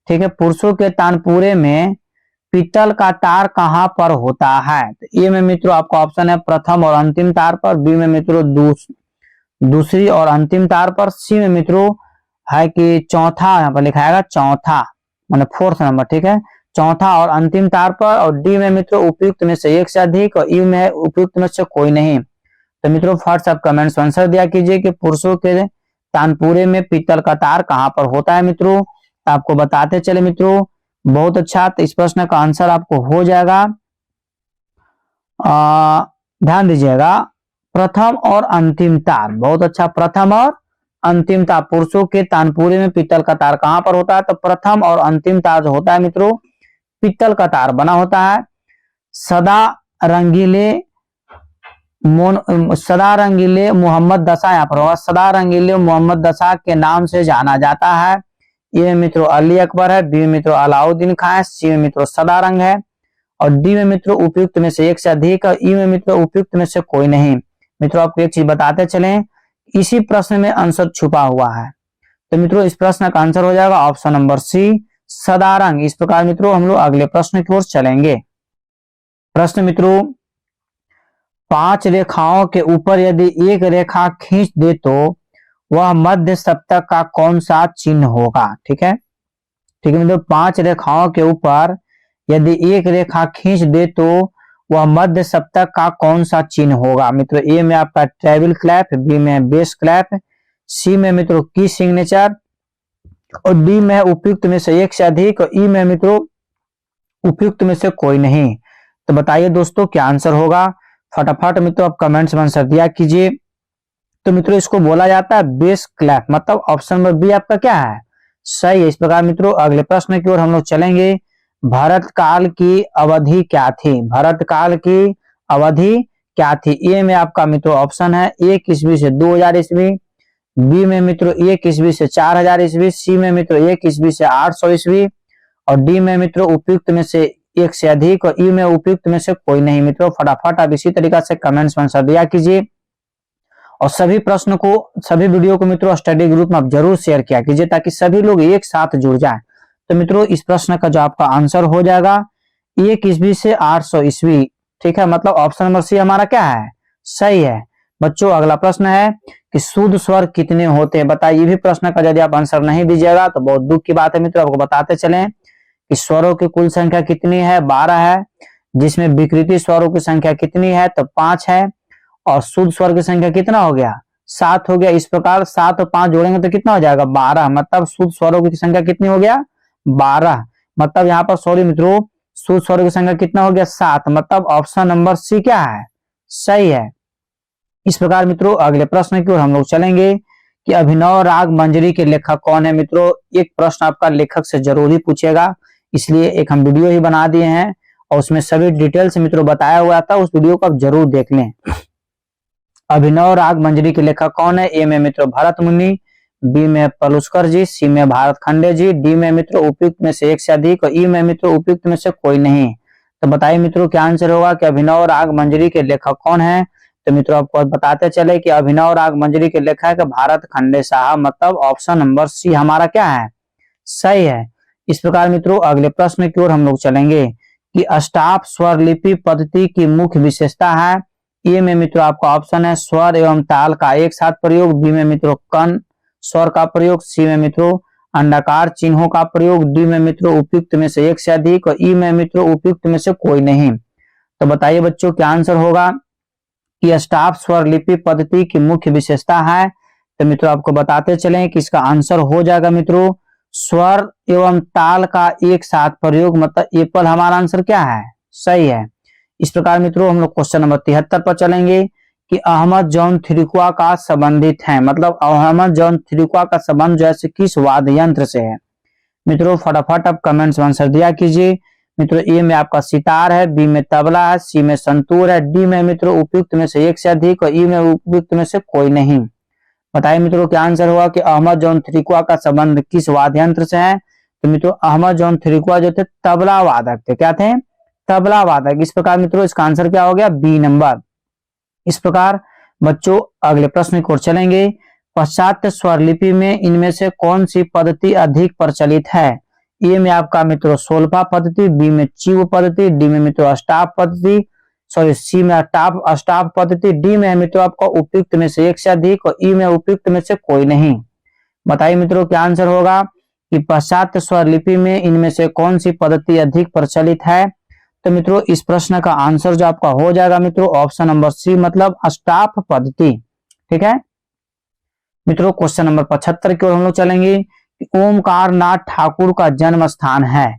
ठीक है, पुरुषों के तानपुरे में पीतल का तार कहां पर होता है? तो ए में मित्रों आपका ऑप्शन है प्रथम और अंतिम तार पर, बी में मित्रों दूसरी और अंतिम तार पर, सी में मित्रों है कि चौथा, यहाँ पर लिखा है चौथा मतलब 4th नंबर। ठीक है, चौथा और अंतिम तार पर और डी में मित्रों उपयुक्त में से एक से अधिक और ई में उपयुक्त में से कोई नहीं। तो मित्रों फर्स्ट आप कमेंट्स में आंसर दिया कीजिए कि पुरुषों के तानपुरे में पीतल का तार कहां पर होता है। मित्रों आपको बताते चले मित्रों, बहुत अच्छा। तो इस प्रश्न का आंसर आपको हो जाएगा, ध्यान दीजिएगा, प्रथम और अंतिम तार। बहुत अच्छा, प्रथम और अंतिम तार। पुरुषों के तानपुरे में पीतल का तार कहां पर होता है? तो प्रथम और अंतिम तार जो होता है मित्रों पीतल का तार बना होता है। सदा रंगीले मोहम्मद दशा, यहाँ पर होगा सदा रंगीले मोहम्मद दशा के नाम से जाना जाता है। ए मित्रों अली अकबर है, बी मित्रों अलाउद्दीन खां है, सी में मित्रों सदा रंग है और डी में मित्रों उपयुक्त में से एक से अधिक और ई में मित्रों उपयुक्त में से कोई नहीं। मित्रों आपको एक चीज बताते चलें, इसी प्रश्न में आंसर छुपा हुआ है। तो मित्रों इस प्रश्न का आंसर हो जाएगा ऑप्शन नंबर सी, सदा रंग। इस प्रकार मित्रों हम लोग अगले प्रश्न की ओर चलेंगे। प्रश्न मित्रों 5 रेखाओं के ऊपर यदि एक रेखा खींच दे तो वह मध्य सप्तक का कौन सा चिन्ह होगा? ठीक है, ठीक है मित्रों, 5 रेखाओं के ऊपर यदि एक रेखा खींच दे तो वह मध्य सप्तक का कौन सा चिन्ह होगा? मित्रों ए में आपका ट्रेबल क्लैप, बी में बेस क्लैप, सी में मित्रों की सिग्नेचर और डी में उपयुक्त में से एक से अधिक और ई में मित्रों उपयुक्त में से कोई नहीं। तो बताइए दोस्तों क्या आंसर होगा? फटाफट मित्रों आप कमेंट्स में आंसर दिया कीजिए। तो मित्रों इसको बोला जाता है बेस क्लैप, मतलब ऑप्शन नंबर बी आपका क्या है? सही है। इस प्रकार मित्रों अगले प्रश्न की ओर हम लोग चलेंगे। भरत काल की अवधि क्या थी? भरत काल की अवधि क्या थी? ए में आपका मित्रों ऑप्शन है 1 ईस्वी से 2000 ईस्वी, बी में मित्रों 1 ईस्वी से 4000 ईस्वी, सी में मित्रों 1 ईस्वी से 800 ईस्वी और डी में मित्रों उपयुक्त में से एक से अधिक और ई में उपयुक्त में से कोई नहीं। मित्रों फटाफट आप इसी तरीका से कमेंट्स में आंसर दिया कीजिए और सभी प्रश्न को, सभी वीडियो को मित्रों स्टडी ग्रुप में आप जरूर शेयर किया कीजिए ताकि सभी लोग एक साथ जुड़ जाएं। तो मित्रों इस प्रश्न का जो आपका आंसर हो जाएगा 1 ईस्वी से 800 ईस्वी, ठीक है, मतलब ऑप्शन नंबर सी हमारा क्या है? सही है। बच्चों अगला प्रश्न है कि शुद्ध स्वर कितने होते हैं? बताइए। ये भी प्रश्न का यदि आप आंसर नहीं दीजिएगा तो बहुत दुख की बात है मित्रों। आपको बताते चलें कि स्वरों की कुल संख्या कितनी है? 12 है, जिसमें विकृति स्वरों की संख्या कितनी है? तो 5 है और शुद्ध स्वर की संख्या कितना हो गया? 7 हो गया। इस प्रकार 7 और 5 जोड़ेंगे तो कितना हो जाएगा? 12। मतलब शुद्ध स्वरों की संख्या कितनी हो गया? 12। मतलब यहाँ पर सॉरी मित्रों, शुद्ध स्वरों की संख्या कितना हो गया? 7। मतलब ऑप्शन नंबर सी क्या है? सही है। इस प्रकार मित्रों अगले प्रश्न की ओर हम लोग चलेंगे कि अभिनव राग मंजरी के लेखक कौन है? मित्रों एक प्रश्न आपका लेखक से जरूर ही पूछेगा, इसलिए एक हम वीडियो ही बना दिए हैं और उसमें सभी डिटेल से मित्रों बताया हुआ था, उस वीडियो को आप जरूर देख लें। अभिनव राग मंजरी के लेखक कौन है? ए में मित्रों भरत मुनि, बी में पलुस्कर जी, सी में भारत खंडे जी, डी में मित्रों उपयुक्त में से एक से अधिक और ई में मित्रों उपयुक्त में से कोई नहीं। तो बताइए मित्रों क्या आंसर होगा कि अभिनव राग मंजरी के लेखक कौन है? तो मित्रों आपको बताते चले कि अभिनव राग मंजरी के लेखक भारत खंडे साहब, मतलब ऑप्शन नंबर सी हमारा क्या है? सही है। इस प्रकार मित्रों अगले प्रश्न की ओर हम लोग चलेंगे कि अष्टाप स्वर लिपि पद्धति की मुख्य विशेषता है। ए में मित्रों आपका ऑप्शन है स्वर एवं ताल का एक साथ प्रयोग, बी में मित्रों कण स्वर का प्रयोग, सी में मित्रों अंडाकार चिन्हों का प्रयोग, डी में मित्रों उपयुक्त में से एक से अधिक और ई में मित्रों उपयुक्त में से कोई नहीं। तो बताइए बच्चों क्या आंसर होगा कि अष्टाप स्वर लिपि पद्धति की मुख्य विशेषता है? तो मित्रों आपको बताते चलें कि इसका आंसर हो जाएगा मित्रों स्वर एवं ताल का एक साथ प्रयोग, मतलब एप्पल हमारा आंसर क्या है? सही है। इस प्रकार मित्रों हम लोग क्वेश्चन नंबर 73 पर चलेंगे कि अहमद जॉन थ्रिकुआ का संबंधित है, मतलब अहमद जॉन थ्रिकुआ का संबंध जैसे किस वाद्य यंत्र से है? मित्रों फटाफट आप कमेंट्स में आंसर दिया कीजिए। मित्रों ए में आपका सितार है, बी में तबला है, सी में संतूर है, डी में मित्रों उपयुक्त में से एक से अधिक और ई में उपयुक्त में से कोई नहीं। बताइए मित्रों क्या आंसर हुआ कि अहमद जॉन थ्रिकुआ का संबंध किस वाद्य यंत्र से है? तो मित्रों अहमद जॉन थ्रिकुआ जो थे तबला वादक थे। क्या थे? तबला वादक। इस प्रकार मित्रों इसका आंसर क्या हो गया? B number. इस प्रकार बच्चों अगले प्रश्न की ओर चलेंगे। पाश्चात्य स्वर लिपि में इनमें से कौन सी पद्धति अधिक प्रचलित है? ए में आपका मित्रों सोल्फा पद्धति, बी में चिव पद्धति, डी में मित्रों अष्टाप पद्धति, सॉरी सी में अष्टाप पद्धति, डी में मित्रों आपका उपयुक्त में से एक से अधिक और ई में उपयुक्त में से कोई नहीं। बताइए मित्रों क्या आंसर होगा कि पाश्चात्य स्वर लिपि में इनमें से कौन सी पद्धति अधिक प्रचलित है? तो मित्रों इस प्रश्न का आंसर जो आपका हो जाएगा मित्रों ऑप्शन नंबर सी, मतलब अष्टाप पद्धति। ठीक है मित्रों क्वेश्चन नंबर 75 की ओर हम लोग चलेंगे कि ओमकार नाथ ठाकुर का जन्म स्थान है।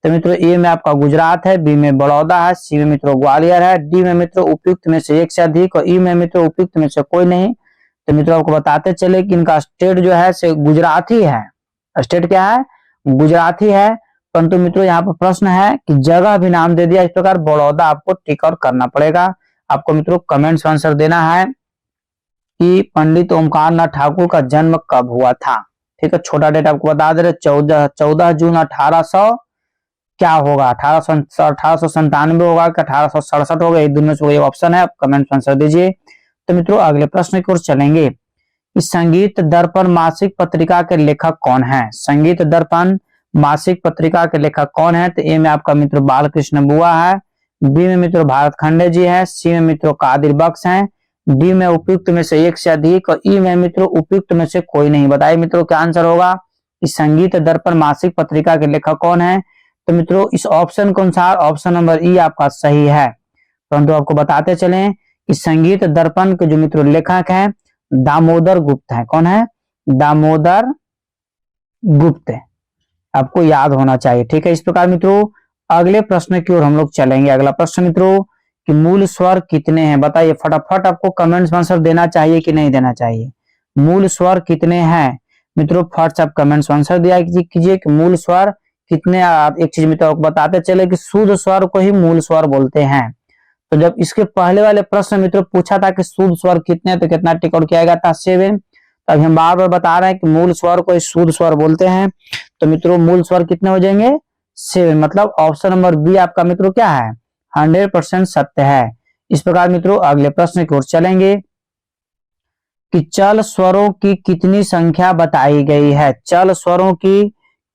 तो मित्रों ए में आपका गुजरात है, बी में बड़ौदा है, सी में मित्रों ग्वालियर है, डी में मित्रों उपयुक्त में से एक से अधिक और ई में मित्रों उपयुक्त में से कोई नहीं। तो मित्रों आपको बताते चले कि इनका स्टेट जो है से गुजरात ही है। स्टेट क्या है? गुजरात ही है। परंतु मित्रों यहाँ पर प्रश्न है कि जगह भी नाम दे दिया, इस प्रकार बड़ौदा आपको टिक और करना पड़ेगा। आपको मित्रों कमेंट्स में आंसर देना है कि पंडित ओमकार नाथ ठाकुर का जन्म कब हुआ था। ठीक है छोटा डेट आपको बता दे रहे 14 जून 1800 क्या होगा? 1897 होगा कि 1867 होगा? एक दिन में से कोई ऑप्शन है, आप कमेंट में आंसर दीजिए। तो मित्रों अगले प्रश्न की ओर चलेंगे। इस संगीत दर्पण मासिक पत्रिका के लेखक कौन है? संगीत दर्पण मासिक पत्रिका के लेखक कौन है? तो ए में आपका मित्र बालकृष्ण बुआ है, बी में मित्र भारत खंडे जी है, सी में मित्र कादिर बख्श हैं, डी में उपयुक्त में से एक से अधिक और ई में मित्र उपयुक्त में से कोई नहीं। बताइए मित्रों क्या आंसर होगा? इस संगीत दर्पण मासिक पत्रिका के लेखक कौन है? तो मित्रों इस ऑप्शन के अनुसार ऑप्शन नंबर ई आपका सही है। परंतु आपको बताते चलें कि संगीत दर्पण के जो मित्रों लेखक हैं दामोदर गुप्त है। कौन है? दामोदर गुप्त। आपको याद होना चाहिए। ठीक है इस प्रकार मित्रों अगले प्रश्न की ओर हम लोग चलेंगे। अगला प्रश्न मित्रों कि मूल स्वर कितने हैं? बताइए फटाफट। आपको कमेंट्स में आंसर देना चाहिए कि नहीं देना चाहिए? मूल स्वर कितने हैं मित्रों? फट से आप कमेंट्स में आंसर दिया कीजिए कि मूल स्वर कितने, एक चीज मित्रों आपको बताते चले कि शुद्ध स्वर को ही मूल स्वर बोलते हैं। तो जब इसके पहले वाले प्रश्न मित्रों पूछा था कि शुद्ध स्वर कितने, तो कितना टिक आउट किया गया था 7। तो अभी हम बार बार बता रहे हैं कि मूल स्वर को शुद्ध स्वर बोलते हैं। तो मित्रों मूल स्वर कितने हो जाएंगे 7, मतलब ऑप्शन नंबर बी आपका मित्रों क्या है 100% सत्य है। इस प्रकार मित्रों अगले प्रश्न की ओर चलेंगे कि चल स्वरों की कितनी संख्या बताई गई है। चल स्वरों की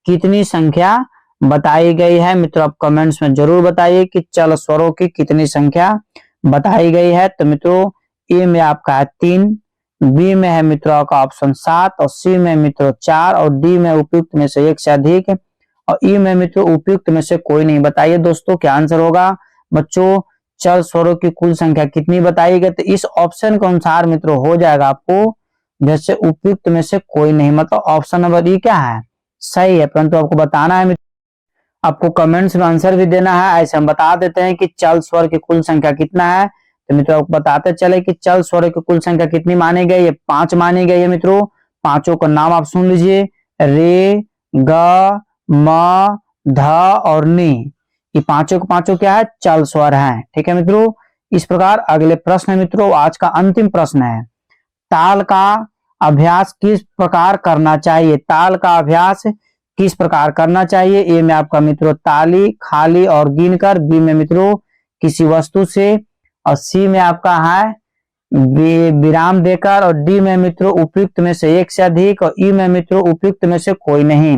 कितनी संख्या बताई गई है मित्रों, आप कमेंट्स में जरूर बताइए कि चल स्वरों की कितनी संख्या बताई गई है। तो मित्रों ए में आपका है 3, बी में है मित्रों का ऑप्शन 7, और सी में मित्रों 4, और डी में उपयुक्त में से एक से अधिक, और ई में मित्रों उपयुक्त में से कोई नहीं। बताइए दोस्तों क्या आंसर होगा। बच्चों चल स्वरों की कुल संख्या कितनी बताई गई, तो इस ऑप्शन के अनुसार मित्रों हो जाएगा आपको जैसे उपयुक्त में से कोई नहीं, मतलब ऑप्शन नंबर ई क्या है सही है। परंतु आपको बताना है, आपको कमेंट्स में आंसर भी देना है। ऐसे हम बता देते हैं कि चल स्वर की कुल संख्या कितना है। तो मित्रों आपको बताते चले कि चल स्वर की कुल संख्या कितनी मानी गई है, 5 मानी गई है मित्रों। पांचों का नाम आप सुन लीजिए, रे, ग, म, ध और नी। ये पांचों के पांचों क्या है चल स्वर हैं। ठीक है मित्रों। इस प्रकार अगले प्रश्न है मित्रों, आज का अंतिम प्रश्न है, ताल का अभ्यास किस प्रकार करना चाहिए। ताल का अभ्यास किस प्रकार करना चाहिए। ए में आपका मित्रों ताली, खाली और गिनकर, बी में मित्रों किसी वस्तु से, और सी में आपका है विराम देकर, और डी में मित्रों उपयुक्त में से एक से अधिक, और ई में मित्रों उपयुक्त में से कोई नहीं।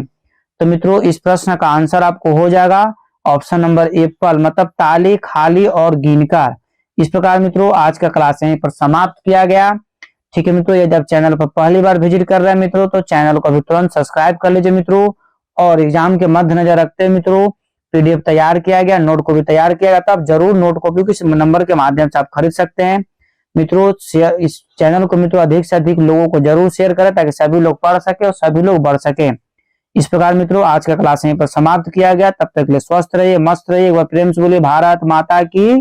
तो मित्रों इस प्रश्न का आंसर आपको हो जाएगा ऑप्शन नंबर एप्पल, मतलब ताली, खाली और गिनकर। इस प्रकार मित्रों आज का क्लास यहीं पर समाप्त किया गया। ठीक है मित्रों, यदि आप चैनल पर पहली बार विजिट कर रहे हैं मित्रों तो चैनल को अभी तुरंत सब्सक्राइब कर लीजिए मित्रों। और एग्जाम के मद्देनजर रखते हुए मित्रों पीडीएफ तैयार किया गया, नोट को भी तैयार किया गया, तो आप जरूर नोट कॉपी किस नंबर के माध्यम से आप खरीद सकते हैं मित्रों। इस चैनल को मित्रों अधिक से अधिक लोगों को जरूर शेयर करें ताकि सभी लोग पढ़ सके और सभी लोग बढ़ सके। इस प्रकार मित्रों आज का क्लास यहीं पर समाप्त किया गया। तब तक के लिए स्वस्थ रहिए, मस्त रहिए, वह प्रेम से बोलिए भारत माता की